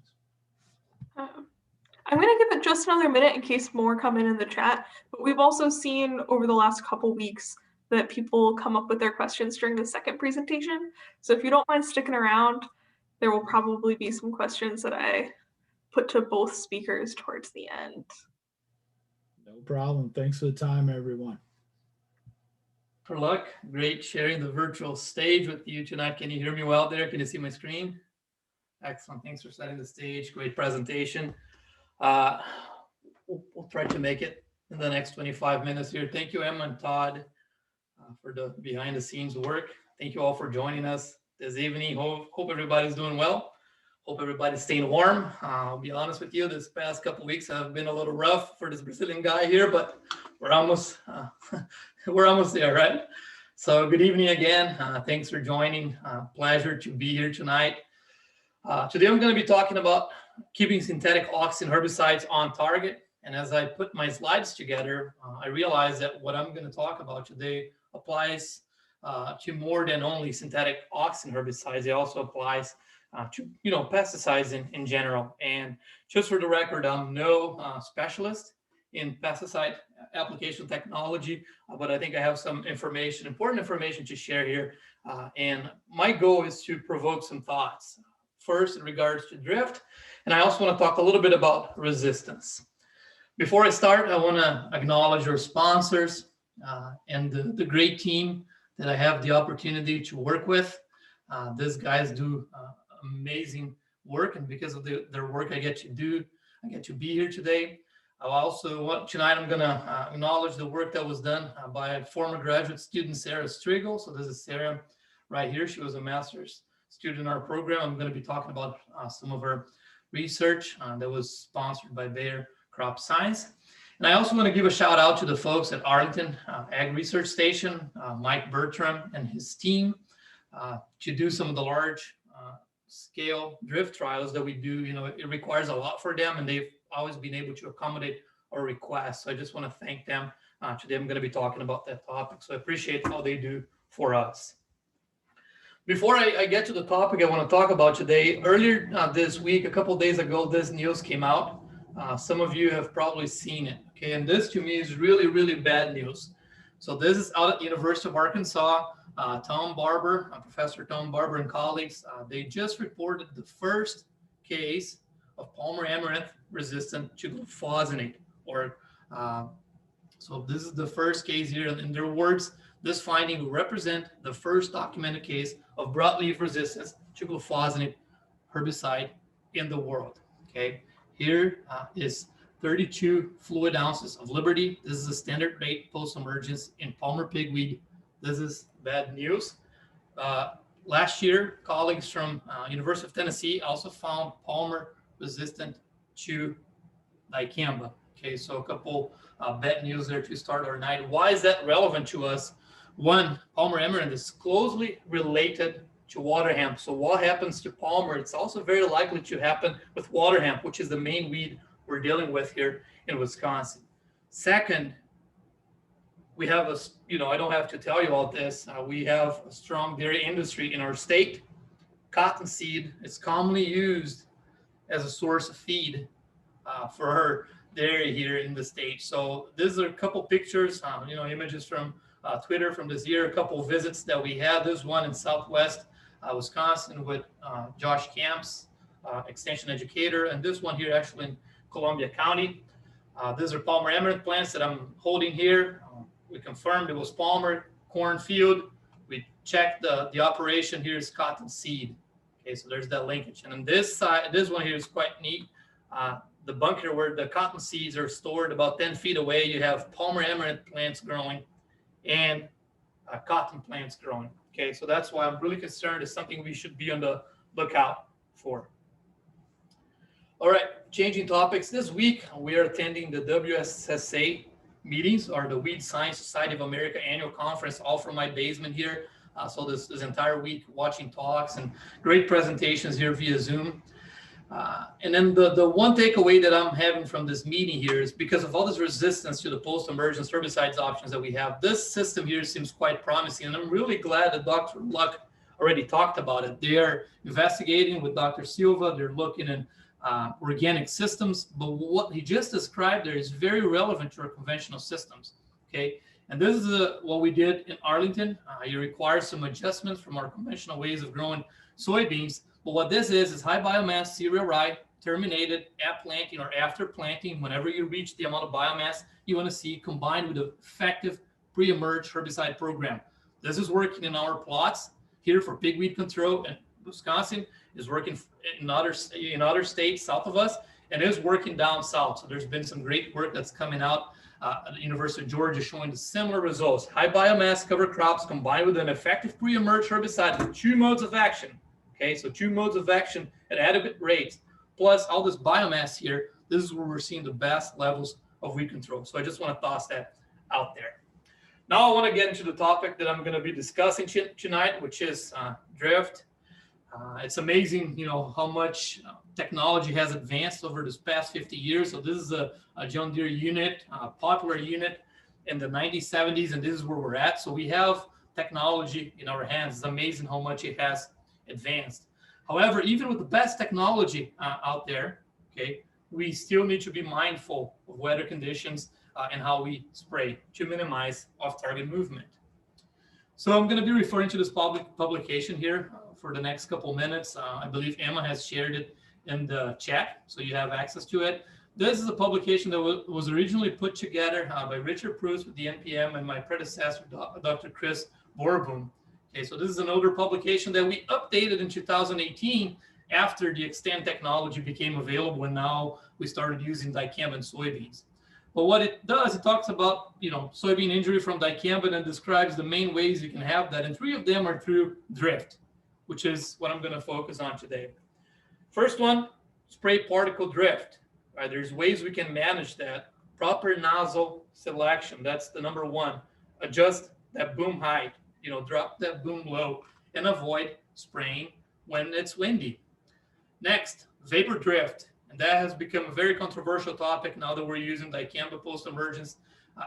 I'm going to give it just another minute in case more come in the chat. But we've also seen over the last couple weeks that people come up with their questions during the second presentation. So if you don't mind sticking around, there will probably be some questions that I put to both speakers towards the end. No problem. Thanks for the time, everyone. For luck, great sharing the virtual stage with you tonight. Can you hear me well there? Can you see my screen? Excellent. Thanks for setting the stage. Great presentation. We'll try to make it in the next 25 minutes here. Thank you, Emma and Todd, for the behind the scenes work. Thank you all for joining us this evening. Hope everybody's doing well. Hope everybody's staying warm. I'll be honest with you, this past couple of weeks have been a little rough for this Brazilian guy here, but we're almost there, right? So good evening again. Thanks for joining. Pleasure to be here tonight. Today I'm going to be talking about keeping synthetic auxin herbicides on target. And as I put my slides together, I realized that what I'm going to talk about today applies to more than only synthetic auxin herbicides. It also applies to pesticides in general. And just for the record, I'm no specialist in pesticide application technology, but I think I have some important information to share here. And my goal is to provoke some thoughts. First, in regards to drift, and I also want to talk a little bit about resistance. Before I start, I want to acknowledge our sponsors and the great team that I have the opportunity to work with. These guys do amazing work, and because of their work I get to be here today. Tonight I'm going to acknowledge the work that was done by former graduate student Sarah Striegel. So this is Sarah right here. She was a master's student in our program. I'm going to be talking about some of her research that was sponsored by Bayer Crop Science. And I also want to give a shout out to the folks at Arlington Ag Research Station, Mike Bertram and his team, to do some of the large scale drift trials that we do. It requires a lot for them, and they've always been able to accommodate our requests. So I just want to thank them. Today I'm going to be talking about that topic. So I appreciate how they do for us. Before I get to the topic I want to talk about today, earlier this week, a couple of days ago, this news came out. Some of you have probably seen it. Okay, and this to me is really, really bad news. So this is out at the University of Arkansas. Professor Tom Barber and colleagues, they just reported the first case of Palmer amaranth resistant to glufosinate. So this is the first case here. In their words, this finding will represent the first documented case of broadleaf resistance to glufosinate herbicide in the world. Okay, here is 32 fluid ounces of Liberty. This is a standard rate post-emergence in Palmer pigweed. This is bad news. Last year, colleagues from University of Tennessee also found Palmer resistant to dicamba. Okay, so a couple bad news there to start our night. Why is that relevant to us? One, Palmer amaranth is closely related to water hemp. So what happens to palmer, it's also very likely to happen with water hemp, which is the main weed we're dealing with here in Wisconsin. Second, we have a, I don't have to tell you all this. We have a strong dairy industry in our state. Cottonseed is commonly used as a source of feed for our dairy here in the state. So these are a couple pictures, images from Twitter from this year, a couple of visits that we had. This one in Southwest Wisconsin with Josh Camps, extension educator, and this one here actually in Columbia County. These are Palmer amaranth plants that I'm holding here. We confirmed it was Palmer cornfield. We checked the operation here is cotton seed. Okay, so there's that linkage. And on this side, this one here is quite neat. The bunker where the cotton seeds are stored about 10 feet away, you have Palmer amaranth plants growing and cotton plants growing. Okay, so that's why I'm really concerned. It's something we should be on the lookout for. All right, changing topics. This week, we are attending the WSSA meetings, or the Weed Science Society of America annual conference, all from my basement here. So this entire week watching talks and great presentations here via Zoom. And then the one takeaway that I'm having from this meeting here is because of all this resistance to the post-emergence herbicides options that we have, this system here seems quite promising. And I'm really glad that Dr. Luck already talked about it. They are investigating with Dr. Silva. They're looking at organic systems, but what he just described there is very relevant to our conventional systems. Okay, and this is what we did in Arlington. You require some adjustments from our conventional ways of growing soybeans. But what this is high biomass cereal rye terminated at planting or after planting. Whenever you reach the amount of biomass you want to see, combined with an effective pre-emerge herbicide program. This is working in our plots here for pigweed control, and Wisconsin is working in other states south of us, and is working down south. So there's been some great work that's coming out at the University of Georgia showing the similar results. High biomass cover crops combined with an effective pre-emerge herbicide with 2 modes of action. Okay, so 2 modes of action at adequate rates, plus all this biomass here. This is where we're seeing the best levels of weed control. So I just want to toss that out there. Now I want to get into the topic that I'm going to be discussing tonight, which is drift. It's amazing, how much technology has advanced over this past 50 years. So this is a John Deere unit, a popular unit in the 1970s, and this is where we're at. So we have technology in our hands. It's amazing how much it has advanced. However, even with the best technology out there, okay, we still need to be mindful of weather conditions and how we spray to minimize off-target movement. So I'm going to be referring to this publication here for the next couple minutes. I believe Emma has shared it in the chat, so you have access to it. This is a publication that was originally put together by Richard Pruce with the NPM and my predecessor, Dr. Chris Borboom. Okay, so this is an older publication that we updated in 2018 after the Xtend technology became available, and now we started using dicamba in soybeans. But what it does, it talks about soybean injury from dicamba and describes the main ways you can have that, and 3 of them are through drift, which is what I'm going to focus on today. First one, spray particle drift. Right, there's ways we can manage that. Proper nozzle selection, that's the number 1. Adjust that boom height, drop that boom low, and avoid spraying when it's windy. Next, vapor drift, and that has become a very controversial topic now that we're using dicamba post-emergence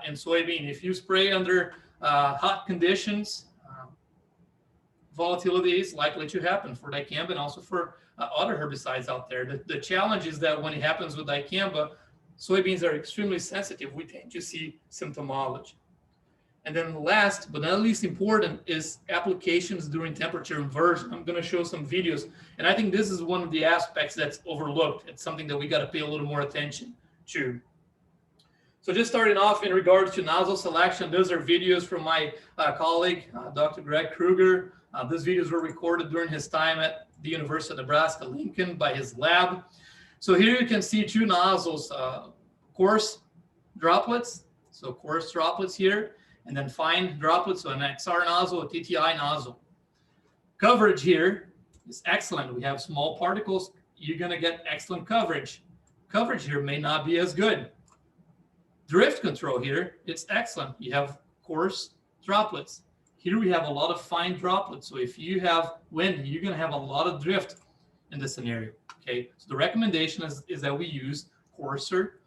in soybean. If you spray under hot conditions, volatility is likely to happen for dicamba and also for other herbicides out there. The challenge is that when it happens with dicamba, soybeans are extremely sensitive. We tend to see symptomology. And then last but not least important is applications during temperature inversion. I'm going to show some videos, and I think this is one of the aspects that's overlooked. It's something that we got to pay a little more attention to. So just starting off in regards to nozzle selection, those are videos from my colleague, Dr. Greg Kruger. These videos were recorded during his time at the University of Nebraska, Lincoln, by his lab. So here you can see 2 nozzles, coarse droplets, so coarse droplets here, and then fine droplets, so an XR nozzle, a TTI nozzle. Coverage here is excellent. We have small particles. You're going to get excellent coverage. Coverage here may not be as good. Drift control here, it's excellent. You have coarse droplets. Here we have a lot of fine droplets. So if you have wind, you're going to have a lot of drift in this scenario. Okay, so the recommendation is that we use coarser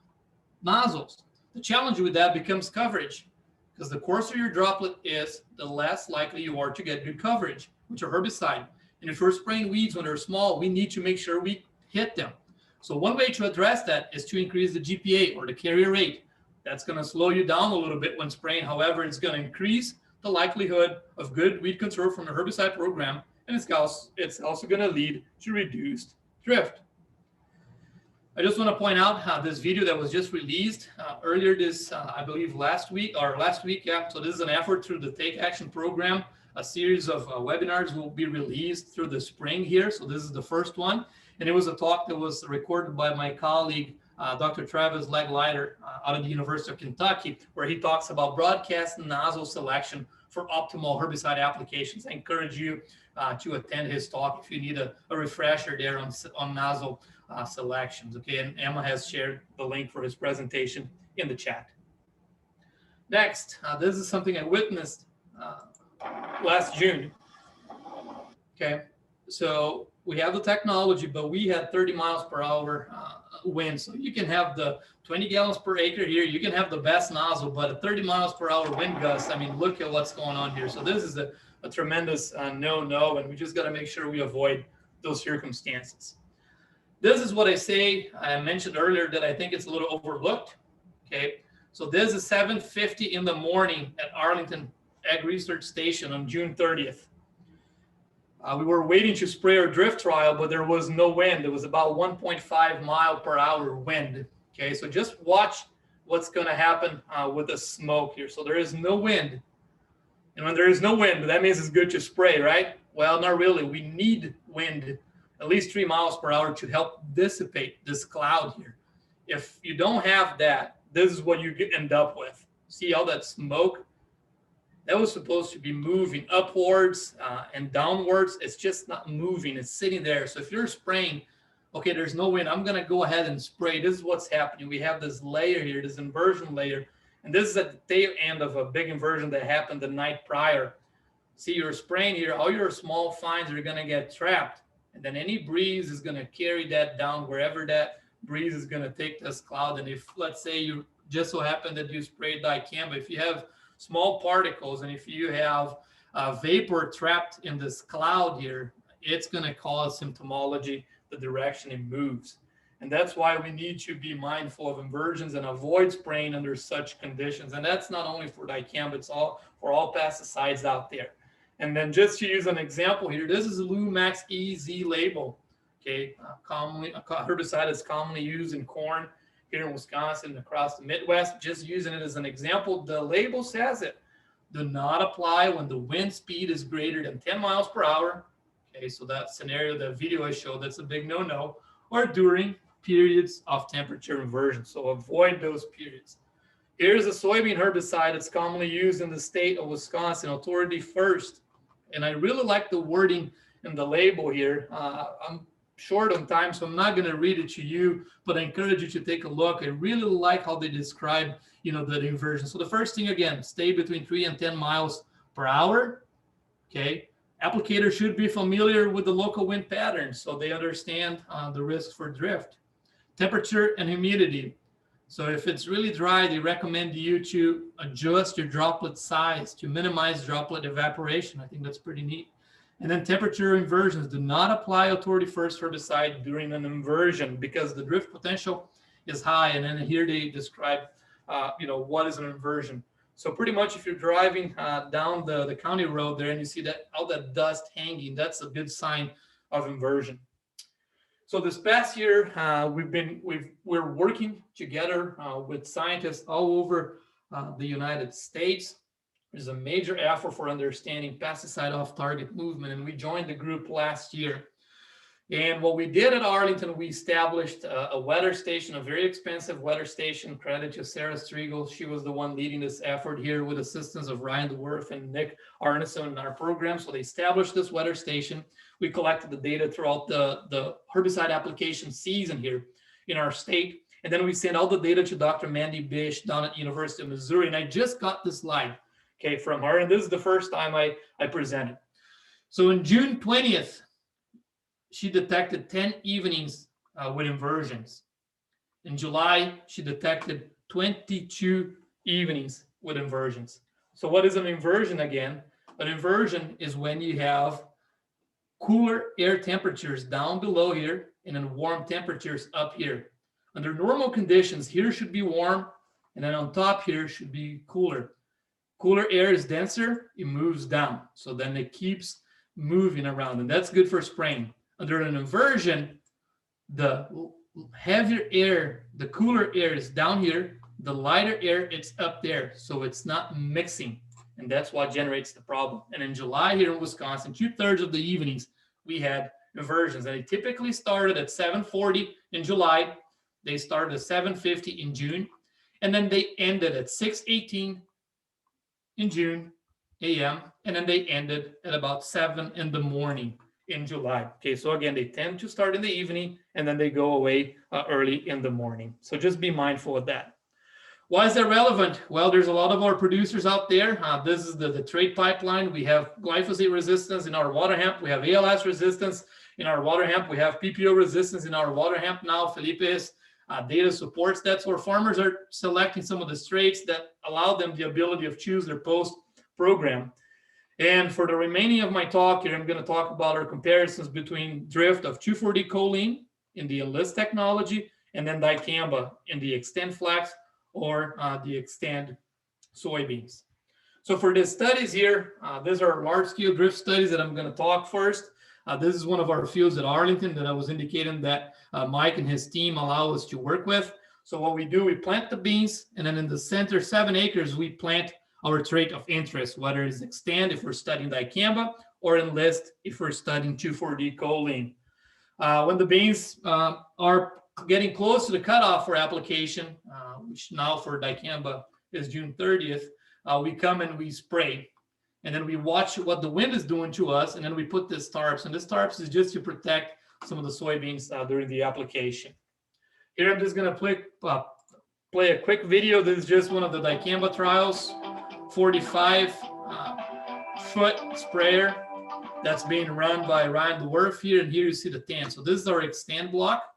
nozzles. The challenge with that becomes coverage, because the coarser your droplet is, the less likely you are to get good coverage, which are herbicide. And if we're spraying weeds when they're small, we need to make sure we hit them. So one way to address that is to increase the GPA, or the carrier rate. That's going to slow you down a little bit when spraying. However, it's going to increase the likelihood of good weed control from the herbicide program, and it's also going to lead to reduced drift. I just want to point out this video that was just released earlier this, I believe last week, yeah. So this is an effort through the Take Action program. A series of webinars will be released through the spring here. So this is the first one. And it was a talk that was recorded by my colleague, Dr. Travis Legleiter out of the University of Kentucky, where he talks about broadcast nozzle selection for optimal herbicide applications. I encourage you to attend his talk if you need a refresher there on nozzle selections. Okay, and Emma has shared the link for his presentation in the chat. Next, this is something I witnessed last June. Okay, so we have the technology, but we had 30 miles per hour wind. So you can have the 20 gallons per acre here. You can have the best nozzle, but at 30 miles per hour wind gust, I mean, look at what's going on here. So this is a tremendous no-no, and we just got to make sure we avoid those circumstances. This is what I mentioned earlier that I think it's a little overlooked. Okay, so this is 7:50 in the morning at Arlington Ag Research Station on June 30th. We were waiting to spray our drift trial, but there was no wind. It was about 1.5 mile per hour wind. Okay, so just watch what's going to happen with the smoke here. So there is no wind. And when there is no wind, that means it's good to spray, right? Well, not really. We need wind at least 3 miles per hour to help dissipate this cloud here. If you don't have that, this is what you end up with. See all that smoke? That was supposed to be moving upwards and downwards. It's just not moving. It's sitting there. So if you're spraying, okay, there's no wind, I'm going to go ahead and spray. This is what's happening. We have this layer here, this inversion layer. And this is at the tail end of a big inversion that happened the night prior. See, you're spraying here. All your small fines are going to get trapped. And then any breeze is going to carry that down wherever that breeze is going to take this cloud. And if, let's say, you just so happen that you sprayed dicamba, if you have small particles and if you have vapor trapped in this cloud here, it's going to cause symptomology the direction it moves. And that's why we need to be mindful of inversions and avoid spraying under such conditions. And that's not only for dicamba, it's all for all pesticides out there. And then just to use an example here, this is a Lumax EZ label. Okay, a herbicide is commonly used in corn here in Wisconsin and across the Midwest. Just using it as an example, the label says it. Do not apply when the wind speed is greater than 10 miles per hour. Okay, so that scenario, the video I showed, that's a big no-no. Or during periods of temperature inversion. So avoid those periods. Here's a soybean herbicide that's commonly used in the state of Wisconsin, Authority First. And I really like the wording in the label here. I'm short on time, so I'm not going to read it to you, but I encourage you to take a look. I really like how they describe, the inversion. So the first thing, again, stay between 3 and 10 miles per hour. Okay. Applicators should be familiar with the local wind patterns so they understand the risk for drift. Temperature and humidity. So if it's really dry, they recommend you to adjust your droplet size to minimize droplet evaporation. I think that's pretty neat. And then temperature inversions. Do not apply Authority First herbicide during an inversion because the drift potential is high. And then here they describe, what is an inversion. So pretty much if you're driving down the county road there and you see that all that dust hanging, that's a good sign of inversion. So this past year, we're working together with scientists all over the United States. There's a major effort for understanding pesticide off-target movement, and we joined the group last year. And what we did at Arlington, we established a weather station, a very expensive weather station. Credit to Sarah Striegel. She was the one leading this effort here with assistance of Ryan DeWerth and Nick Arneson in our program. So they established this weather station. We collected the data throughout the herbicide application season here in our state. And then we sent all the data to Dr. Mandy Bish down at the University of Missouri. And I just got this slide. okay, from her. And this is the first time I presented. So in June 20th, she detected 10 evenings with inversions. In July, she detected 22 evenings with inversions. So what is an inversion again? An inversion is when you have cooler air temperatures down below here and then warm temperatures up here. Under normal conditions, here should be warm, and then on top here should be cooler. Cooler air is denser, it moves down. So then it keeps moving around, and that's good for spraying. Under an inversion, the heavier air, the cooler air is down here, the lighter air, it's up there. So it's not mixing, and that's what generates the problem. And in July here in Wisconsin, 2/3 of the evenings, we had inversions, and they typically started at 7:40 in July. They started at 7:50 in June, and then they ended at 6:18 in June a.m., and then they ended at about 7 in the morning in July. Okay, so again, they tend to start in the evening, and then they go away early in the morning. So just be mindful of that. Why is that relevant? Well, there's a lot of our producers out there. This is the trait pipeline. We have glyphosate resistance in our water hemp. We have ALS resistance in our water hemp. We have PPO resistance in our water hemp now. Felipe's data supports that. So our farmers are selecting some of the traits that allow them the ability of choose their post program. And for the remaining of my talk here, I'm going to talk about our comparisons between drift of 2,4-D choline in the Enlist technology and then dicamba in the Extend Flax or the Extend soybeans. So for the studies here, these are large-scale drift studies that I'm going to talk first. This is one of our fields at Arlington that I was indicating that Mike and his team allow us to work with. So what we do, we plant the beans, and then in the center, 7 acres, we plant our trait of interest, whether it's Extend if we're studying dicamba, or Enlist if we're studying 2,4-D choline. When the beans are getting close to the cutoff for application, which now for dicamba is June 30th, we come and we spray. And then we watch what the wind is doing to us, and then we put this tarps. And this tarps is just to protect some of the soybeans during the application. Here I'm just going to play a quick video. This is just one of the dicamba trials, 45-foot sprayer that's being run by Ryan Dwarf here. And here you see the tan. So this is our Extend block.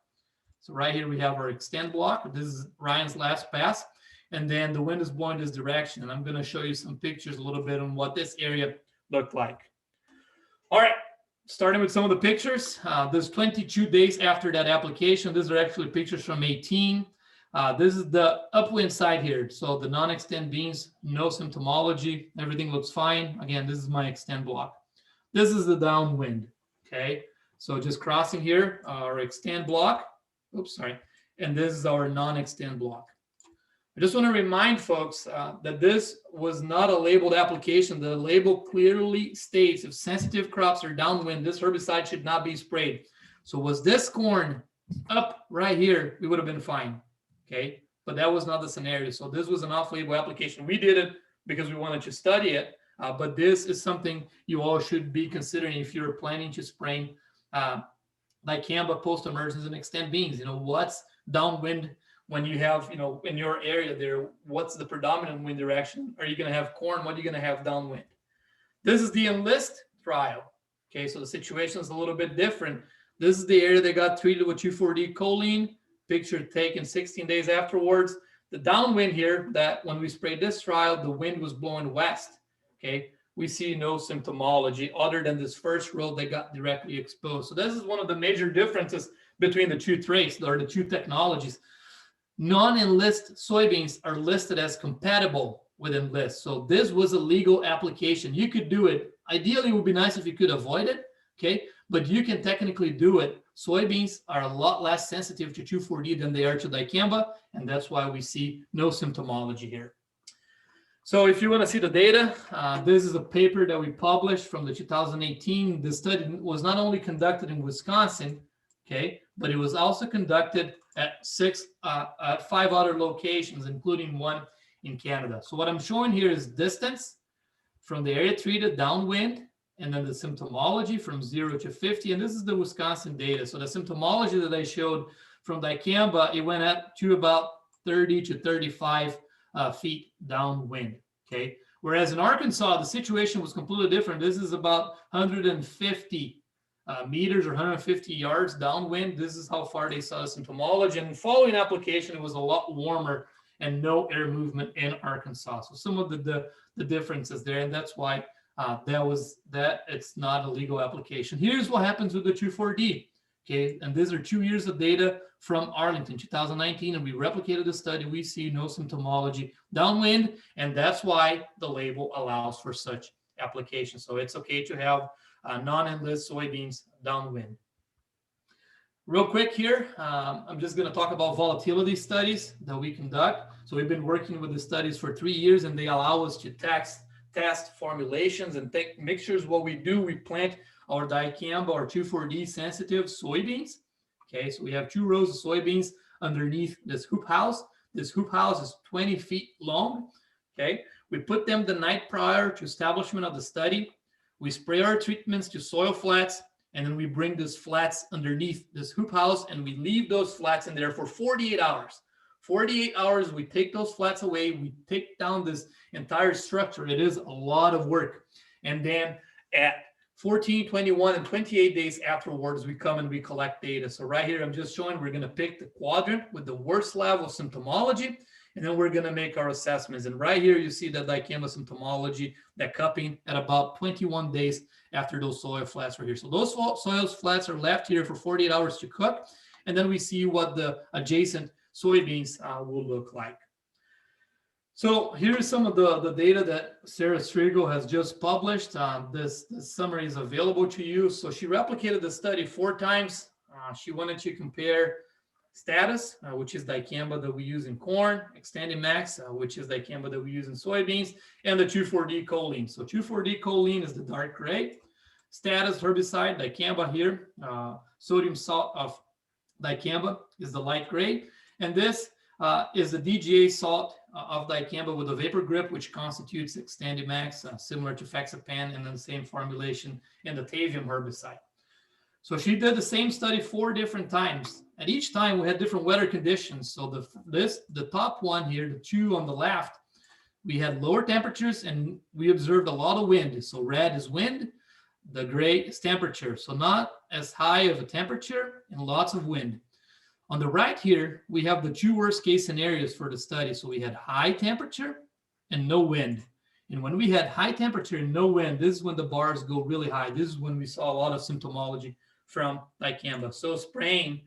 So right here we have our Extend block. This is Ryan's last pass. And then the wind is blowing this direction. And I'm going to show you some pictures a little bit on what this area looked like. All right, starting with some of the pictures. There's 22 days after that application. These are actually pictures from 18. This is the upwind side here. So the non-Extend beans, no symptomology. Everything looks fine. Again, this is my Extend block. This is the downwind, okay? So just crossing here, our Extend block. Oops, sorry. And this is our non-Extend block. I just want to remind folks that this was not a labeled application. The label clearly states if sensitive crops are downwind, this herbicide should not be sprayed. So was this corn up right here, we would have been fine, okay? But that was not the scenario. So this was an off-label application. We did it because we wanted to study it, but this is something you all should be considering if you're planning to spray dicamba, post-emergence, and Extend beans. You know, what's downwind when you have, you know, in your area there, what's the predominant wind direction? Are you going to have corn? What are you going to have downwind? This is the Enlist trial. Okay, so the situation is a little bit different. This is the area that got treated with 2,4-D choline, picture taken 16 days afterwards. The downwind here, that when we sprayed this trial, the wind was blowing west. Okay, we see no symptomology other than this first row that got directly exposed. So this is one of the major differences between the two traits or the two technologies. Non-Enlist soybeans are listed as compatible with Enlist. So this was a legal application. You could do it. Ideally, it would be nice if you could avoid it, okay? But you can technically do it. Soybeans are a lot less sensitive to 2,4-D than they are to dicamba, and that's why we see no symptomology here. So if you want to see the data, this is a paper that we published from the 2018. The study was not only conducted in Wisconsin, okay, but it was also conducted at 5 other locations, including one in Canada. So what I'm showing here is distance from the area treated downwind, and then the symptomology from 0 to 50. And this is the Wisconsin data. So the symptomology that I showed from dicamba, it went up to about 30 to 35 feet downwind, okay? Whereas in Arkansas, the situation was completely different. This is about 150 meters or 150 yards downwind. This is how far they saw the symptomology. And following application, it was a lot warmer and no air movement in Arkansas. So some of the differences there, and that's why it's not a legal application. Here's what happens with the 2,4-D. Okay, and these are 2 years of data from Arlington, 2019, and we replicated the study. We see no symptomology downwind, and that's why the label allows for such application. So it's okay to have non-enlist soybeans downwind. Real quick here, I'm just going to talk about volatility studies that we conduct. So we've been working with the studies for 3 years, and they allow us to test formulations and take mixtures. What we do, we plant our dicamba or 2,4-D sensitive soybeans. Okay, so we have 2 rows of soybeans underneath this hoop house. This hoop house is 20 feet long. Okay, we put them the night prior to establishment of the study. We spray our treatments to soil flats, and then we bring these flats underneath this hoop house, and we leave those flats in there for 48 hours. 48 hours, we take those flats away, we take down this entire structure. It is a lot of work. And then at 14, 21, and 28 days afterwards, we come and we collect data. So right here, I'm just showing we're going to pick the quadrant with the worst level of symptomology, and then we're going to make our assessments. And right here, you see that dicamba symptomology, that cupping at about 21 days after those soil flats are here. So those soil flats are left here for 48 hours to cook, and then we see what the adjacent soybeans will look like. So here's some of the data that Sarah Striegel has just published. This summary is available to you. So she replicated the study 4 times. She wanted to compare status, which is dicamba that we use in corn, extended max, which is dicamba that we use in soybeans, and the 2,4-D choline. So 2,4-D choline is the dark gray. Status herbicide, dicamba here. Sodium salt of dicamba is the light gray. And this is the DGA salt of dicamba with a vapor grip, which constitutes extended max, similar to fexapan, and then the same formulation in the Tavium herbicide. So she did the same study 4 different times. At each time, we had different weather conditions. So the top one here, the 2 on the left, we had lower temperatures, and we observed a lot of wind. So red is wind, the gray is temperature. So not as high of a temperature and lots of wind. On the right here, we have the 2 worst case scenarios for the study. So we had high temperature and no wind. And when we had high temperature and no wind, this is when the bars go really high. This is when we saw a lot of symptomology from dicamba. So spraying,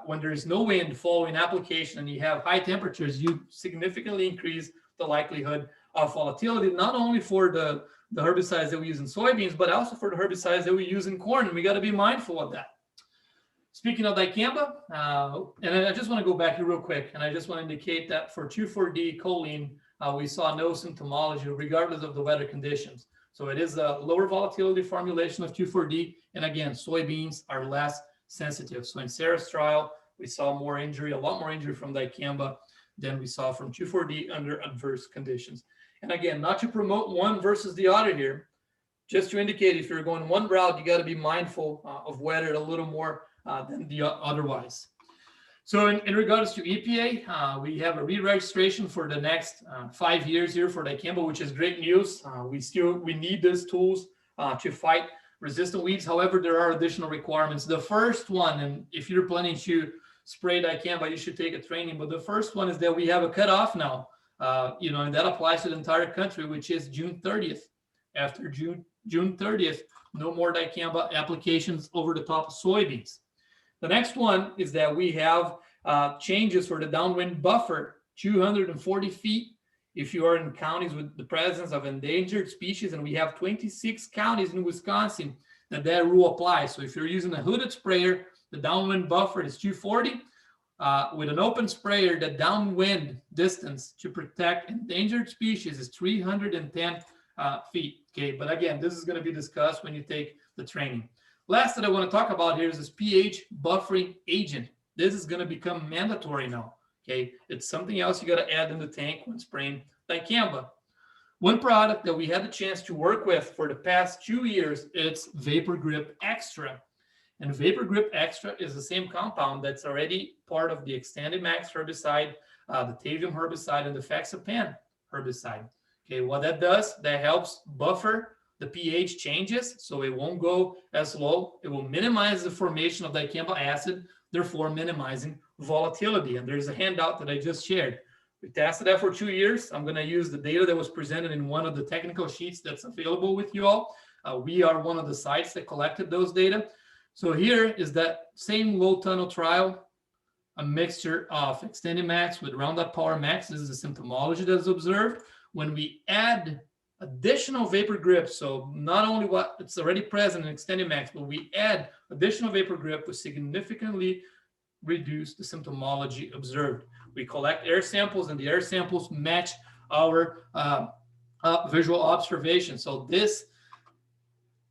when there is no wind following application and you have high temperatures, you significantly increase the likelihood of volatility, not only for the herbicides that we use in soybeans, but also for the herbicides that we use in corn. And we got to be mindful of that. Speaking of dicamba, and I just want to go back here real quick, and I just want to indicate that for 2,4-D choline, we saw no symptomology regardless of the weather conditions. So it is a lower volatility formulation of 2,4-D, and again, soybeans are less sensitive. So in Sarah's trial, we saw more injury, a lot more injury from dicamba than we saw from 2,4-D under adverse conditions. And again, not to promote one versus the other here, just to indicate if you're going one route, you got to be mindful of weather a little more than the otherwise. So in regards to EPA, we have a re-registration for the next 5 years here for dicamba, which is great news. We need these tools to fight resistant weeds. However, there are additional requirements. The first one, and if you're planning to spray dicamba, you should take a training. But the first one is that we have a cutoff now, and that applies to the entire country, which is June 30th. After June 30th, no more dicamba applications over the top of soybeans. The next one is that we have changes for the downwind buffer, 240 feet. If you are in counties with the presence of endangered species, and we have 26 counties in Wisconsin that rule applies. So if you're using a hooded sprayer, the downwind buffer is 240. With an open sprayer, the downwind distance to protect endangered species is 310 feet. Okay, but again, this is going to be discussed when you take the training. Last that I want to talk about here is this pH buffering agent. This is going to become mandatory now. Okay, it's something else you got to add in the tank when spraying dicamba. One product that we had the chance to work with for the past 2 years, it's Vapor Grip Extra. And Vapor Grip Extra is the same compound that's already part of the extended max herbicide, the Tavium herbicide, and the fexapan herbicide. Okay, what that does, that helps buffer the pH changes, so it won't go as low. It will minimize the formation of dicamba acid, therefore minimizing volatility. And there's a handout that I just shared. We tested that for 2 years. I'm going to use the data that was presented in one of the technical sheets that's available with you all. We are one of the sites that collected those data. So here is that same low tunnel trial, a mixture of XtendiMax with Roundup Power Max. This is the symptomology that's observed. When we add additional vapor grip, so not only what it's already present in XtendiMax, but we add additional vapor grip, we significantly reduce the symptomology observed. We collect air samples, and the air samples match our visual observation. So this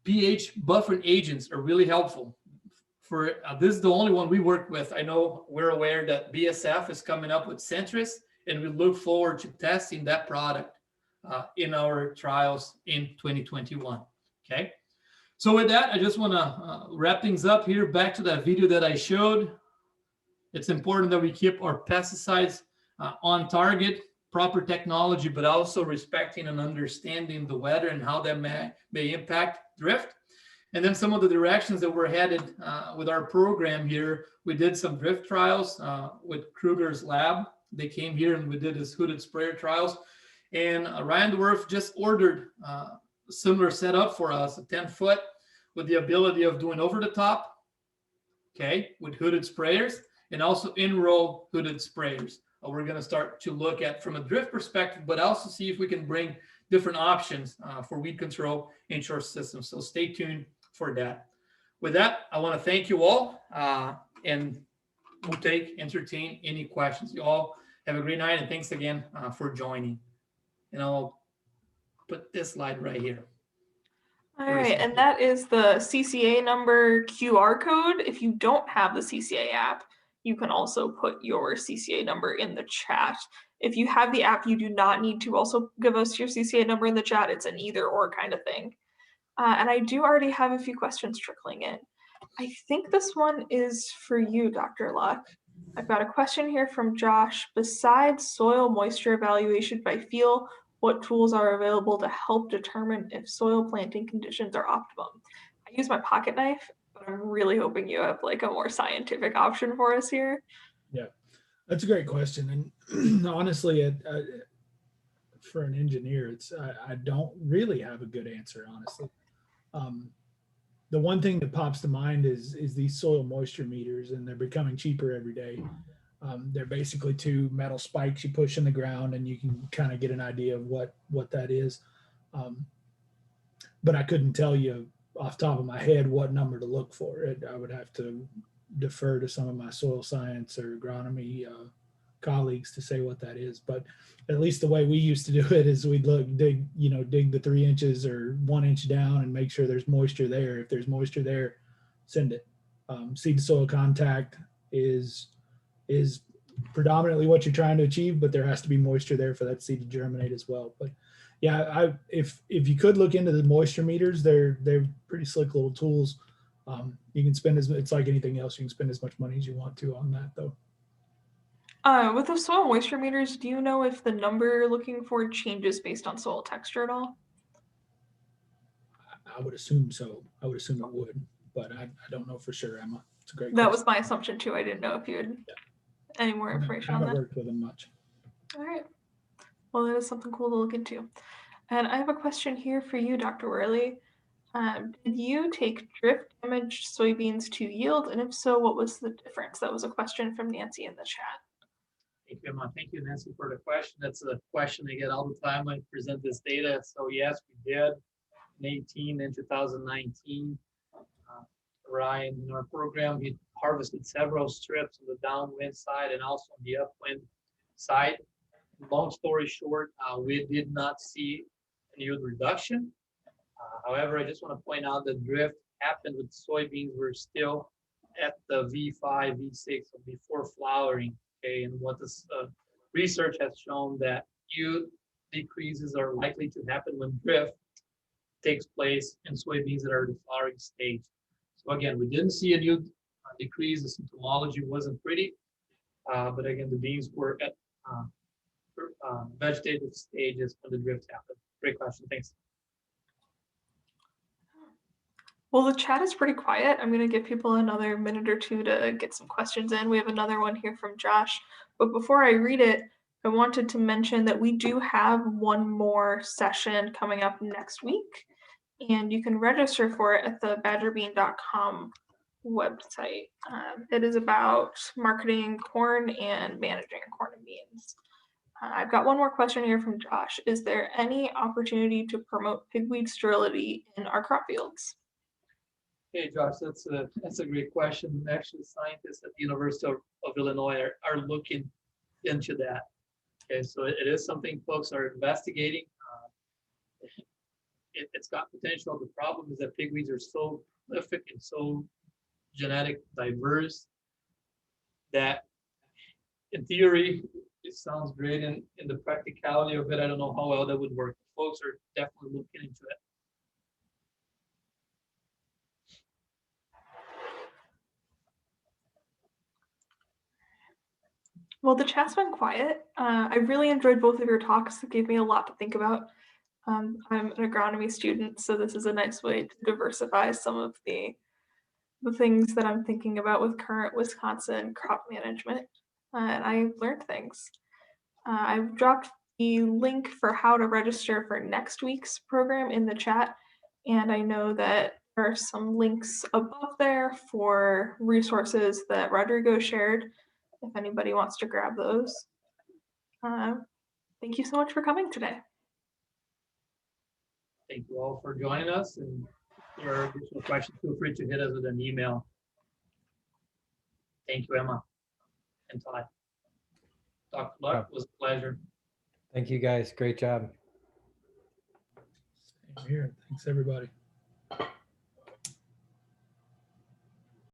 pH buffering agents are really helpful. For this is the only one we work with. I know we're aware that BASF is coming up with Centris, and we look forward to testing that product in our trials in 2021. Okay. So with that, I just want to wrap things up here. Back to that video that I showed. It's important that we keep our pesticides on target, proper technology, but also respecting and understanding the weather and how that may impact drift. And then some of the directions that we're headed with our program here. We did some drift trials with Kruger's lab. They came here and we did his hooded sprayer trials. And Ryan Dwarf just ordered a similar setup for us, a 10-foot with the ability of doing over the top, okay, with hooded sprayers, and also in-row hooded sprayers. We're going to start to look at from a drift perspective, but also see if we can bring different options for weed control into our system. So stay tuned for that. With that, I want to thank you all, and we'll entertain any questions. You all have a great night, and thanks again for joining. And I'll put this slide right here. All right, and that is the CCA number QR code. If you don't have the CCA app, you can also put your CCA number in the chat. If you have the app, you do not need to also give us your CCA number in the chat. It's an either or kind of thing. And I do already have a few questions trickling in. I think this one is for you, Dr. Luck. I've got a question here from Josh. Besides soil moisture evaluation by feel, what tools are available to help determine if soil planting conditions are optimum? I use my pocket knife, but I'm really hoping you have like a more scientific option for us here. Yeah, that's a great question. And honestly, for an engineer, I don't really have a good answer, honestly. The one thing that pops to mind is these soil moisture meters, and they're becoming cheaper every day. They're basically two metal spikes you push in the ground, and you can kind of get an idea of what that is. But I couldn't tell you off the top of my head what number to look for. I would have to defer to some of my soil science or agronomy colleagues to say what that is. But at least the way we used to do it is we'd dig the 3 inches or 1 inch down and make sure there's moisture there. If there's moisture there, send it. Seed to soil contact is predominantly what you're trying to achieve, but there has to be moisture there for that seed to germinate as well. But yeah, if you could look into the moisture meters, they're pretty slick little tools. You can spend it's like anything else. You can spend as much money as you want to on that, though. With the soil moisture meters, do you know if the number you're looking for changes based on soil texture at all? I would assume so. I would assume it would, but I don't know for sure, Emma. It's a great That question. was my assumption too. I didn't know if you had any more information on I haven't that. worked with them much. All right. Well, that is something cool to look into. And I have a question here for you, Dr. Werle. Did you take drift damaged soybeans to yield? And if so, what was the difference? That was a question from Nancy in the chat. Thank you, Emma. Thank you, Nancy, for the question. That's a question I get all the time when I present this data. So yes, we did in 18 and 2019. Ryan, in our program, he harvested several strips on the downwind side and also on the upwind side. Long story short, we did not see an yield reduction. However, I just want to point out that drift happened with soybeans. We're still at the V5, V6, so before flowering. Okay, and what this research has shown that yield decreases are likely to happen when drift takes place in soybeans that are in the flowering stage. So again, we didn't see a yield decrease. The symptomology wasn't pretty, but again, the beans were at vegetative stages when the drift happens? Great question. Thanks. Well, the chat is pretty quiet. I'm going to give people another minute or two to get some questions in. We have another one here from Josh. But before I read it, I wanted to mention that we do have one more session coming up next week, and you can register for it at the badgerbean.com website. It is about marketing corn and managing corn and beans. I've got one more question here from Josh. Is there any opportunity to promote pigweed sterility in our crop fields? Hey, Josh, that's a great question. Actually, scientists at the University of Illinois are looking into that. Okay, so it is something folks are investigating. It's got potential. The problem is that pigweeds are so prolific and so genetic diverse that, in theory, it sounds great. In the practicality of it, I don't know how well that would work. Folks are definitely looking into it. Well, the chat's been quiet. I really enjoyed both of your talks. It gave me a lot to think about. I'm an agronomy student, so this is a nice way to diversify some of the things that I'm thinking about with current Wisconsin crop management. And I learned things. I've dropped the link for how to register for next week's program in the chat. And I know that there are some links above there for resources that Rodrigo shared, if anybody wants to grab those. Thank you so much for coming today. Thank you all for joining us. And if there are additional questions, feel free to hit us with an email. Thank you, Emma and Todd. Dr. Luck, it was a pleasure. Thank you guys. Great job. Same here. Thanks, everybody.